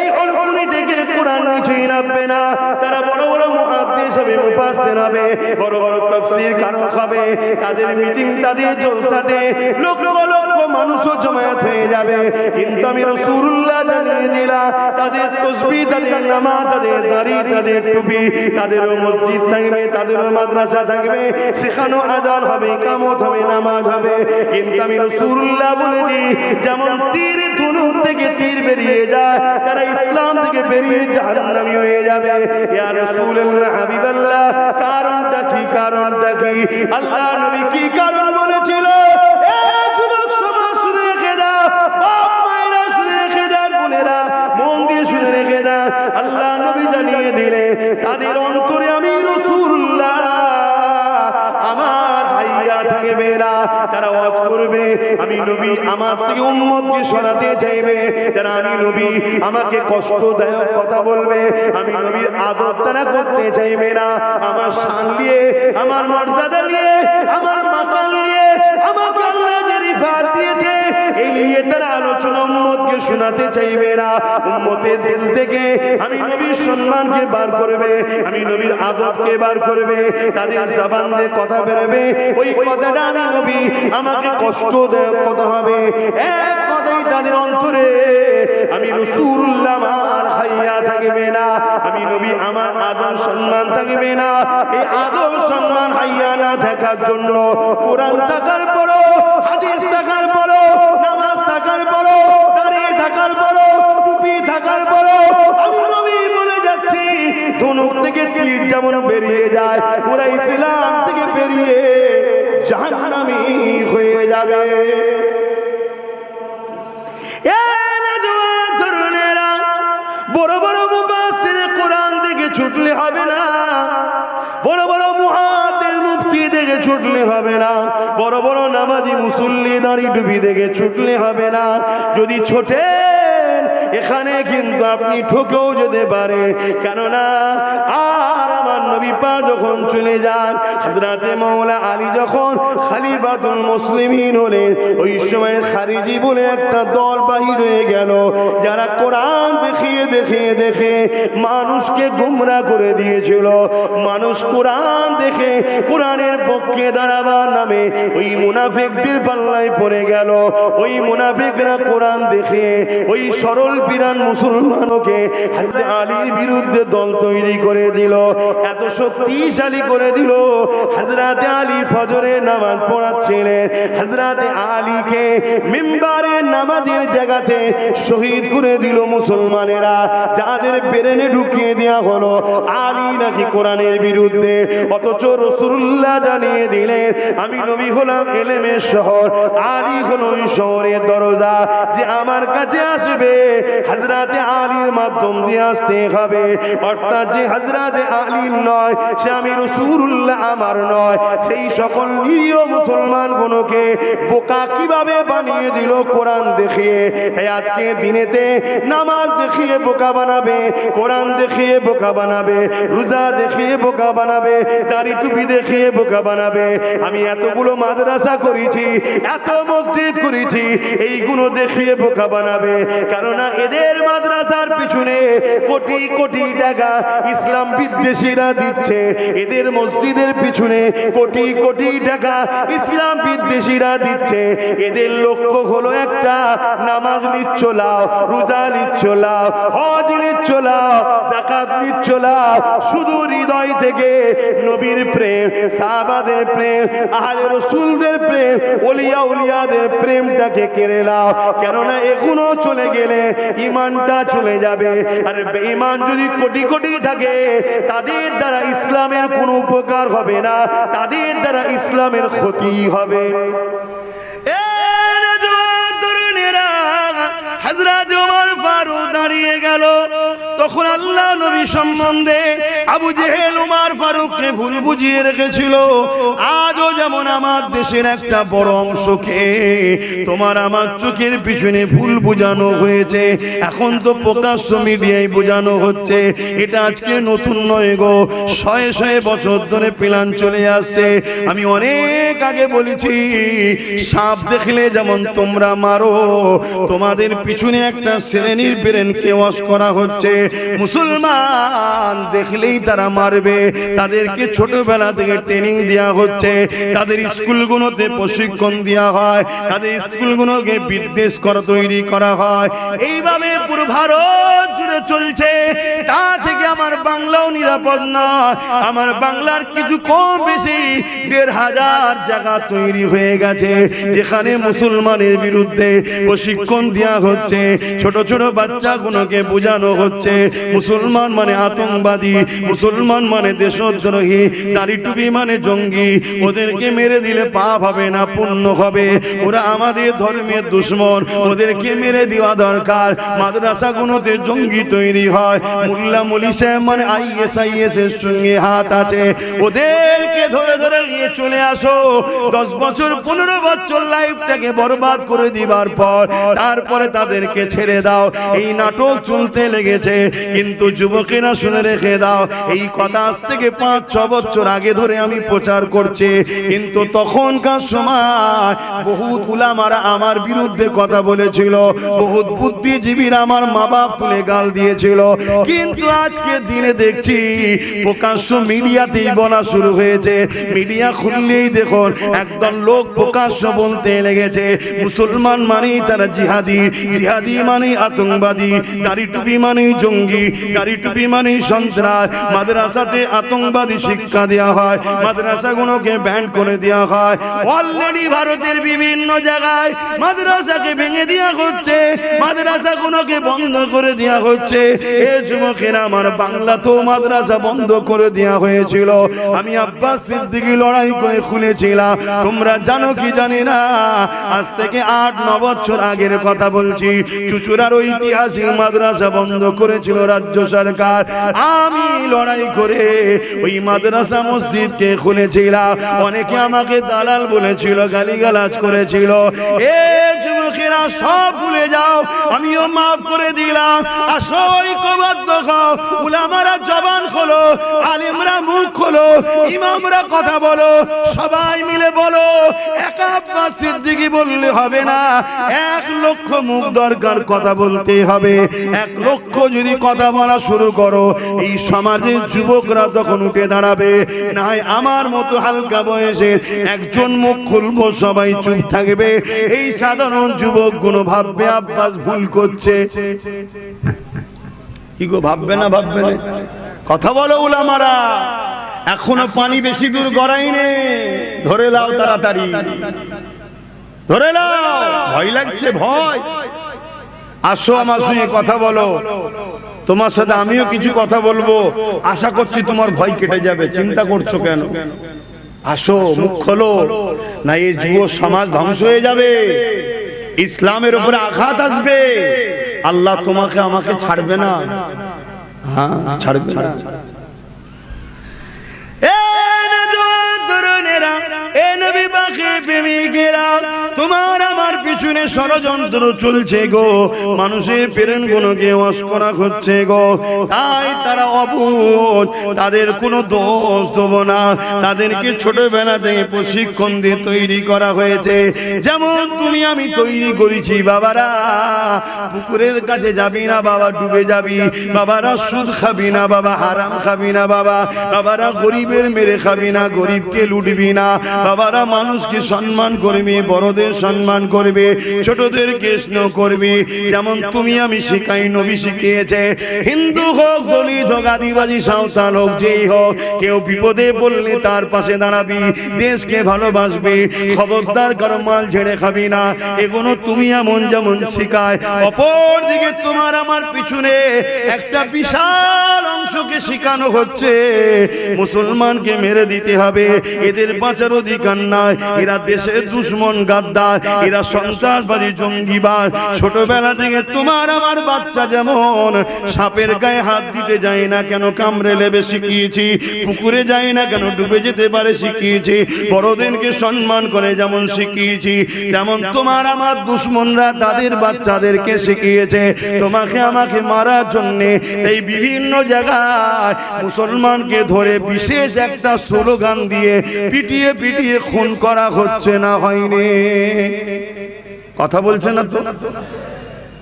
এই হলফুনি থেকে কোরআন কিছুই নামবে না। তারা বড় বড় মুহাদ্দিস হবে, মুফাসসির হবে, বড় বড় তাফসীর কারক হবে, তাদের মিটিং, তাদের জলসাতে লক্ষ লক্ষ মানুষও জমায়েত হয়ে যাবে। কিন্তু আমি রাসূলুল্লাহ জানিয়ে দিলাম, তাদের তাসবিহ, তাদের নামাজ, তাদের দাড়ি, তাদের টুপি, তাদেরও মসজিদ থাকবে, তাদেরও মাদ্রাসা থাকবে, সেখানে আযান হবে, ইকামত হবে, নামাজ হবে। কিন্তু আমি রাসূলুল্লাহ বলে দিই, যেমন তীর ধনুক থেকে তীর বেরিয়ে যায়, তারা ইসলাম থেকে বেরিয়ে জাহান্নামী হয়ে যাবে। ইয়া রাসূলুল্লাহ, হাবিবাল্লাহ, কারণটা কি? কারণটা কি? আল্লাহ নবী কি কারণ বলেছিল? যুবক সমাজ শুনে রেখে দাও, বাপ মায়েরা শুনে রেখে দেন, বোনেরা মন দিয়ে শুনে রেখে দেন। আল্লাহ নবী জানিয়ে দিলে, তাদের অন্তরে আমি রাসূলুল্লাহ আমার হাইয়া থাকবে না। তারা ওয়াজ করবে, আমি নবী আমার থেকে উম্মতকে সরাতে চাইবে। যারা আমি নবী আমাকে কষ্টদায়ক কথা বলবে, আমি নবীর আদব তারা করতে চাইবে না। আমার শান নিয়ে, আমার মর্যাদা নিয়ে, আমার মাকাল নিয়ে, আমাকে আল্লাহ যে রিফাত দিয়েছে, এই নিয়ে তারা আলোচনা উম্মতকে শোনাতে চাইবে না। উম্মতের দিল থেকে আমি নবীর সম্মানকে বার করবে, আমি নবীর আদবকে বার করবে, তাদের জবান দিয়ে কথা বেরোবে, ওই কথাটা আমি নবী আমাকে কষ্টদায়ক কথা হবে। এক কথাই তাদের অন্তরে আমি রাসূলুল্লাহ আমার হাইয়া থাকবে না, আমি নবী আমার আদব সম্মান থাকবে না। এই আদব সম্মান হাইয়া না থাকার জন্য কোরআন থাকার পরও, হাদিস থাকার পরও, নামাজ থাকার পরও, দাড়ি থাকার পরও, টুপি থাকার পরও আমি নবী বলে যাচ্ছি, ধনুক থেকে তীর যেমন বেরিয়ে যায়, ওরা ইসলাম থেকে বেরিয়ে জাহান্নামী হয়ে যাবে। বড় বড় মুফাসসির কোরআন থেকে ছুটলে হবে না, বড় বড় মুহাদ্দিস মুফতি থেকে ছুটলে হবে না, বড় বড় নামাজি মুসল্লি দাড়ি টুপি থেকে ছুটলে হবে না। যদি ছোটেন এখানে কিন্তু আপনি ঠকেও যেতে পারেন। কেননা আর আমার নবী পাক যখন চলে যান, হযরতে মাওলা আলী যখন খলিফাতুল মুসলিমিন হলেন, ওই সময় খারিজি বলে একটা দল বাহির হয়ে গেল, যারা কোরআন দেখিয়ে দেখিয়ে দেখে মানুষকে গুমরাহ করে দিয়েছিল। মানুষ কোরআন দেখে কোরআনের পক্ষে দাঁড়াবার নামে ওই মুনাফিকদের পাল্লায় পড়ে গেল। ওই মুনাফিকরা কোরআন দেখে ওই সরল পিরান মুসলমানকে হযরত আলীর বিরুদ্ধে দল তৈরি করে দিল, এত শক্তিশালী করে দিল। হযরত আলী ফজরের নামাজ পড়াচ্ছিলেন, হযরত আলীকে মিম্বারে নামাজের জায়গাতে শহীদ করে দিল মুসলমানেরা। যাদের ব্রেনে ঢুকিয়ে দেওয়া হলো আলী নাকি কোরআনের বিরুদ্ধে, অথচ রাসূলুল্লাহ জানিয়ে দিলেন আমি নবী হলাম ইলমের শহর, আলী হলো ওই শহরের দরজা। যে আমার কাছে আসবে হযরত আলীর মাধ্যম দিয়ে আসতে হবে, অর্থাৎ যে হযরত আলী নয় সে আমি রাসূলুল্লাহ আমার নয়। সেই সকল নিরীহ মুসলমানগুলোকে বোকা কিভাবে বানিয়ে দিল কোরআন দেখিয়ে। আজকে দিনেতে নামাজ দেখিয়ে বোকা বানাবে, কোরআন দেখিয়ে বোকা বানাবে, রোজা দেখিয়ে বোকা বানাবে, দাড়ি টুপি দেখিয়ে বোকা বানাবে। আমি এতগুলো মাদ্রাসা করেছি, এত মসজিদ করেছি, এইগুলো দেখিয়ে বোকা বানাবে। কারণ এদের মাদ্রাসার পিছনে কোটি কোটি টাকা ইসলাম বিদ্বেষীরা দিচ্ছে, এদের মসজিদের পিছনে কোটি কোটি টাকা ইসলাম বিদ্বেষীরা দিচ্ছে। এদের লক্ষ্য হলো একটা, নামাজ নিচ্ছ লাও, রোজা নিচ্ছ লাও, হজ নিচ্ছ লাও, যাকাত নিচ্ছ লাও, শুধু হৃদয় থেকে নবীর প্রেম, সাহাবাদের প্রেম, আহলে রাসূলদের প্রেম, ওলিয়া উলিয়াদের প্রেমটাকে কেড়ে নাও। কেননা এখনো চলে গেলে ঈমানটা চলে যাবে। আর বেঈমান যদি কোটি কোটি থাকে তাদের দ্বারা ইসলামের কোনো উপকার হবে না, তাদের দ্বারা ইসলামের ক্ষতি হবে। হযরত ওমর ফারুক দাঁড়িয়ে গেল, তখন আল্লাহ নবী সম্বন্ধে আবু জেহেল ওমর ফারুককে ভুল বুঝিয়ে রেখেছিল। আজও যেমন আমার দেশের একটা বড় অংশকে তোমার আমার চোখের পিছনে ভুল বোঝানো হয়েছে, এখন তো প্রকাশ্য মিডিয়ায় বোঝানো হচ্ছে। এটা আজকে নতুন নয় গো, শয়ে শয়ে বছর ধরে প্ল্যান চলে আসছে। আমি অনেক আগে বলেছি, সাপ দেখলে যেমন তোমরা মারো, তোমাদের পিছনে একটা শ্রেণীর ব্রেনকে ওয়াশ করা হচ্ছে। মুসলমান দেখলেই তারা মারবে, তাদেরকে ছোটবেলা থেকে ট্রেনিং দেওয়া হচ্ছে, তাদের স্কুলগুলোতে প্রশিক্ষণ দেওয়া হয়, তাদের স্কুলগুলোকে বিদ্বেষ করা তৈরি করা হয়। এইভাবে পুরো ভারত জুড়ে চলছে। তা থেকে আমার বাংলাও নিরাপদ নয়। আমার বাংলার কিছু কম বেশি ১,৫০০ জায়গা তৈরি হয়ে গেছে, যেখানে মুসলমানের বিরুদ্ধে প্রশিক্ষণ দেওয়া হচ্ছে। ছোট ছোট বাচ্চাগুলোকে বোঝানো হচ্ছে মুসলমান মানে আতঙ্কবাদী, মুসলমান মানে দেশদ্রোহী, দাড়ি টুপি মানে জঙ্গি, ওদেরকে মেরে দিলে পাপ হবে না পুণ্য হবে, ওরা আমাদের ধর্মের দুশমন, ওদেরকে মেরে দেওয়া দরকার। মাদ্রাসাগুলোতে জঙ্গি তৈরি হয়, মোল্লা মৌলভী সাহেব মানে ISIS এর সঙ্গে হাত আছে, ওদেরকে ধরে ধরে নিয়ে চলে আসো। 10 বছর 15 বছর লাইফটাকে বরবাদ করে দিবার পর তারপরে তাদেরকে ছেড়ে দাও। এই নাটক চলতে লেগেছে। কিন্তু যুবকেরা শুনে রেখে দাও, এই কথা আজ থেকে 5-6 বছর আগে ধরে আমি প্রচার করছি, কিন্তু তখনকার সময় বহুত উলামারা আমার বিরুদ্ধে কথা বলেছিল, বহুত বুদ্ধিজীবীরা আমার মা বাপ তুলে গাল দিয়েছিল। কিন্তু আজকে দিনে দেখছি প্রকাশ্য মিডিয়াতেই বলা শুরু হয়েছে। মিডিয়া খুললেই দেখুন একদল লোক প্রকাশ্য বলতে লেগেছে মুসলমান মানেই তারা জিহাদি, জিহাদি মানেই আতঙ্কবাদী, দাড়ি টুপি মানেই জঙ্গি, দাড়ি টুপি মানেই সন্ত্রাস। মাদ্রাসাতে আতঙ্কবাদী শিক্ষা দেওয়া হয়, মাদ্রাসাগুলোকে ব্যান করে দেওয়া হয়। অলরেডি ভারতের বিভিন্ন জায়গায় মাদ্রাসাকে ভেঙে দেওয়া হচ্ছে, মাদ্রাসাগুলোকে বন্ধ করে দেওয়া হচ্ছে। এ যুবকেরা আমার বাংলাতেও মাদ্রাসা বন্ধ করে দেওয়া হয়েছিল। আমি আব্বাস সিদ্দিকী লড়াই করে খুলেছিলাম। তোমরা জানো কি জানি না, আজ থেকে 8-9 বছর আগের কথা বলছি, চুচুড়ার ঐতিহাসিক মাদ্রাসা বন্ধ করেছিল রাজ্য সরকার। আমি লড়াই করে ওই মাদ্রাসা মসজিদকে খুলেছিলাম। অনেকে আমাকে দালাল বলেছিল, গালিগালাজ করেছিল। এ যুবকেরা সব ভুলে যাও, আমিও মাফ করে দিলাম। আসো ঐক্যবদ্ধ হও, উলামারা জবান খোলো, আলেমরা মুখ খোলো, ইমামরা কথা বলো, সবাই মিলে বলো। একা আব্বাস সিদ্দিকী বললে হবে না, 1 লক্ষ মুখ দরকার, কথা বলতে হবে। 1 লক্ষ যদি কথা বলা শুরু করো, এই সমাজের যুবকরা তখন উঠে দাঁড়াবে। না হয় আমার মতো হালকা বয়সের একজন মুখ খুলবো, সবাই চুপ থাকবে। এই সাধারণ যুবকগুলো ভাববে আব্বাস ভুল করছে। কি গো, ভাববে না? ভাববে না? কথা বলো উলামারা, এখনো পানি বেশি দূর গড়াইনি, ধরে লাও তাড়াতাড়ি, ধরে লাও। ভয় লাগছে? ভয়? আসো আমার সঙ্গে কথা বলো, তোমার সাথে আমিও কিছু কথা বলবো। আশা করছি তোমার ভয় কেটে যাবে। চিন্তা করছো কেন? আসো, মুখ খোলো, না এই যুব সমাজ ধ্বংস হয়ে যাবে, ইসলামের উপরে আঘাত আসবে। আল্লাহ তোমাকে আমাকে ছাড়বে না। হ্যাঁ, ছাড়বে না। তোমার আমার পিছনে ষড়যন্ত্র চলছে গো, মানুষের প্রেরণ গুলোকে ওয়াশ করা হচ্ছে গো। তাই তারা অবুঝ, তাদের কোনো দোষ দেব না। তাদেরকে ছোটবেলা থেকে প্রশিক্ষণ দিয়ে তৈরি করা হয়েছে। যেমন তুমি আমি তৈরি করেছি, বাবারা পুকুরের কাছে যাবি না বাবা, ডুবে যাবি। বাবারা সুদ খাবি না বাবা, হারাম খাবি না বাবা। বাবারা গরিবের মেরে খাবি না, গরিবকে লুটবি না। বাবারা মানুষকে সম্মান করবি, বড়দের সম্মান করবে, ছোটদেরকে স্নেহ করবি। যেমন তুমি আমি শিখাই, নবী শিখিয়েছে। হিন্দু হোক, দলিত হোক, আদিবাসী, সাঁওতাল হোক, যেই হোক, কেউ বিপদে পড়লে তার পাশে দাঁড়াবি, দেশকে ভালোবাসবি। খবরদার কারো মাল ঝেড়ে খাবি না। এগুলো তুমি এমন যেমন শিখায়। অপর দিকে তোমার আমার পিছনে একটা বিশাল অংশকে শিখানো হচ্ছে, মুসলমানকে মেরে দিতে হবে, এদের বাঁচার অধিকার নাই, এরা দেশের দুশ্মন, গাদ্দার, এরা সন্ত্রাসবাদী, জঙ্গিবাদ। ছোটবেলা থেকে তোমার আমার বাচ্চা যেমন সাপের গায়ে হাত দিতে যায় না কেন, কামড়ে লেবে শিখিয়েছি। পুকুরে যায় না কেন, ডুবে যেতে পারে শিখিয়েছি। বড়দেরকে সম্মান করে যেমন শিখিয়েছি, তেমন তোমার আমার দুশ্মনরা তাদের বাচ্চাদেরকে শিখিয়েছে তোমাকে আমাকে মারার জন্য। এই বিভিন্ন জায়গায় মুসলমানকে ধরে বিশেষ একটা স্লোগান দিয়ে পিটিয়ে পিটিয়ে খুন করা হচ্ছে না, হয়নি? কথা বলছে না তো?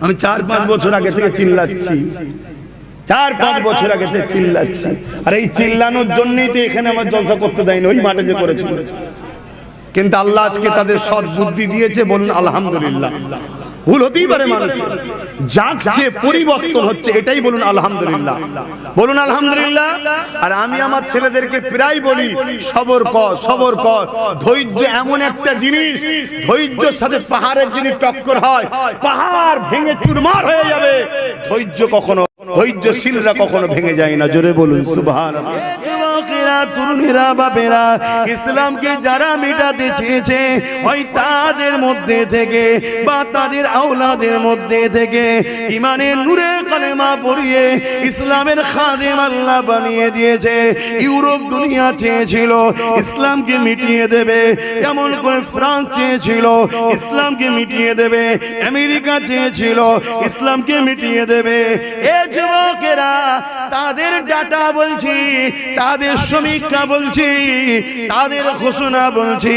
আমি 4-5 বছর আগে থেকে চিল্লাচ্ছি, 4-5 বছর আগে থেকে চিল্লাচ্ছি। আর এই চিল্লানোর জন্যই তো এখানে আমার জলসা করতে দেয়নি, ওই মাঠে যে করেছিল। কিন্তু আল্লাহ আজকে তাদের সৎ বুদ্ধি দিয়েছে, বলুন আলহামদুলিল্লাহ। ভুল হতেই পারে মানুষের, যাচ্ছে পরিবর্তন হচ্ছে, এটাই বলুন আলহামদুলিল্লাহ, বলুন আলহামদুলিল্লাহ। আর আমি আমার ছেলেদেরকে প্রায় বলি, সবর কর, সবর কর। ধৈর্য এমন একটা জিনিস, ধৈর্যের সাথে পাহাড়ের যদি টক্কর হয়, পাহাড় ভেঙে চুরমার হয়ে যাবে। ধৈর্য কখনো, ধৈর্যশীলরা কখনো ভেঙে যায় না। জোরে বলুন সুবহানাল্লাহ। যুবকেরা, তরুণীরা, বাপেরা, ইসলামকে যারা মিটাতে চেয়েছে, হয় তাদের মধ্যে থেকে বা তাদের আওলাদের মধ্যে থেকে ইমানের নূরের কালেমা পড়িয়ে ইসলামের খাদেম আল্লাহ বানিয়ে দিয়েছে। ইউরোপ দুনিয়া চেয়েছিল ইসলামকে মিটিয়ে দেবে, যেমন করে ফ্রান্স চেয়েছিল ইসলামকে মিটিয়ে দেবে, আমেরিকা চেয়েছিল ইসলামকে মিটিয়ে দেবে। এ যুবকেরা, তাদের ডাটা বলছি, তাদের সমীক্ষা বলছি, তাদের ঘোষণা বলছি,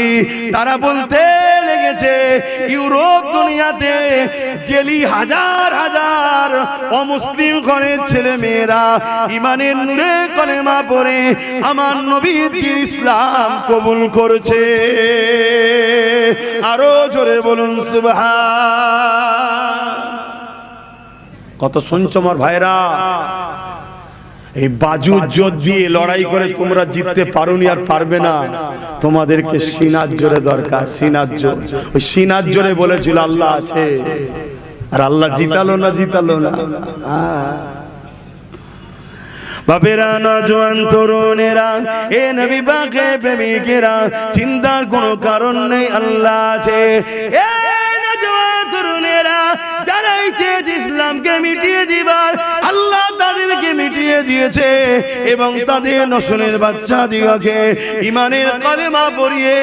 তারা বলতে লেগেছে ইউরোপ দুনিয়াতে ডেলি হাজার হাজার অমুসলিম ঘরের ছেলে মেয়েরা ইমানের নূরে কলেমা পড়ে আমার নবীর ইসলাম কবুল করছে। আরো জোরে বলুন সুবহান। কত শুনছো আমার ভাইরা? এই বাজুর জোর দিয়ে লড়াই করে তোমরা জিততে পারোনি, আর পারবে না। তোমাদেরকে সিনার জোরে দরকার, সিনার জোর। ওই সিনার জোরে বলেছিল আল্লাহ আছে, আর আল্লাহ জিতালো না, জিতালো না। বাপেরা, নওজোয়ান তরুণেরা, এ নবী পাকের প্রেমিকেরা, চিন্তার কোনো কারণ নেই, আল্লাহ আছে। এ নওজোয়ান তরুণেরা, যারা চেয়েছে ইসলামকে মিটিয়ে দিবার, আল্লাহ তাদেরকে মিটিয়ে দিয়েছে এবং তাদের নসলের বাচ্চা দিগকে ঈমানের কালেমা পড়িয়ে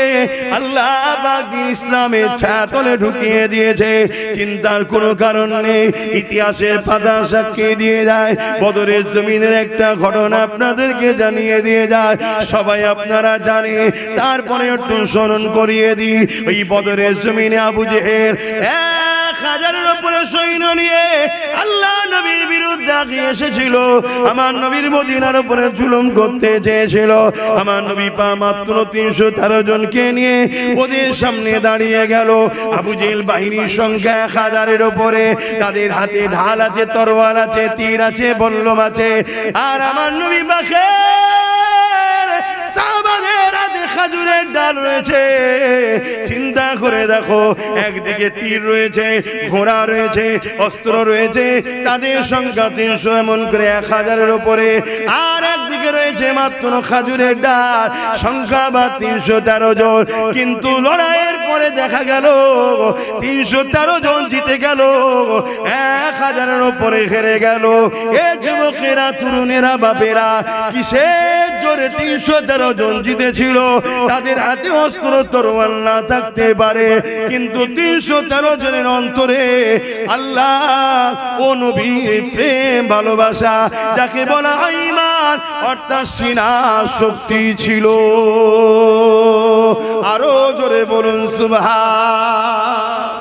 আল্লাহ পাক দ্বীন ইসলামের ছায়াতলে ঢুকিয়ে দিয়েছে। চিন্তার কোনো কারণ নেই। ইতিহাসের পাতা সাক্ষী দিয়ে যায়, বদরের জমিনের একটা ঘটনা আপনাদেরকে জানিয়ে দিয়ে যায়, সবাই আপনারা জানে। তারপরে একটু স্মরণ করিয়ে দিই, ওই বদরের জমিনে আবু জেহেল 1000-এর উপরে সৈন্য নিয়ে আল্লাহ নবীর বিরুদ্ধে আগিয়ে এসেছিল। আমার নবীর মদিনার উপরে জুলুম করতে চেয়েছিল। আমার নবী পা মাত্র 313 জনকে নিয়ে ওদের সামনে দাঁড়িয়ে গেল। আবু জেহেল বাহিনীর সংখ্যা 1000-এর উপরে, তাদের হাতে ঢাল আছে, তরোয়াল আছে, তীর আছে, বল্লম আছে। আর আমার নবী পাকের সাহাবাদের হাতে খেজুরের ডাল রয়েছে। চিন্তা করে দেখো, একদিকে তীর রয়েছে, ঘোড়া রয়েছে, অস্ত্র রয়েছে, তাদের সংখ্যা 300, এমন করে 1000-এর উপরে। আর একদিকে রয়েছে মাত্র খেজুরের ডাল, সংখ্যা বা 313 জন। কিন্তু লড়াইয়ের পরে দেখা গেল 313 জন জিতে গেল, 1000-এর উপরে হেরে গেল। এ যুবকেরা, তরুণেরা, বাপেরা, কিসের জোরে 313 জন জিতেছিল? তাদের হাতে অস্ত্র তরোয়াল না থাকতে পারে, কিন্তু 313 জনের অন্তরে আল্লাহ ও নবীর প্রেম ভালোবাসা, যাকে বলা ঈমান, অর্থাৎ সিনার শক্তি ছিল। আরো জোরে বলুন সুবহান।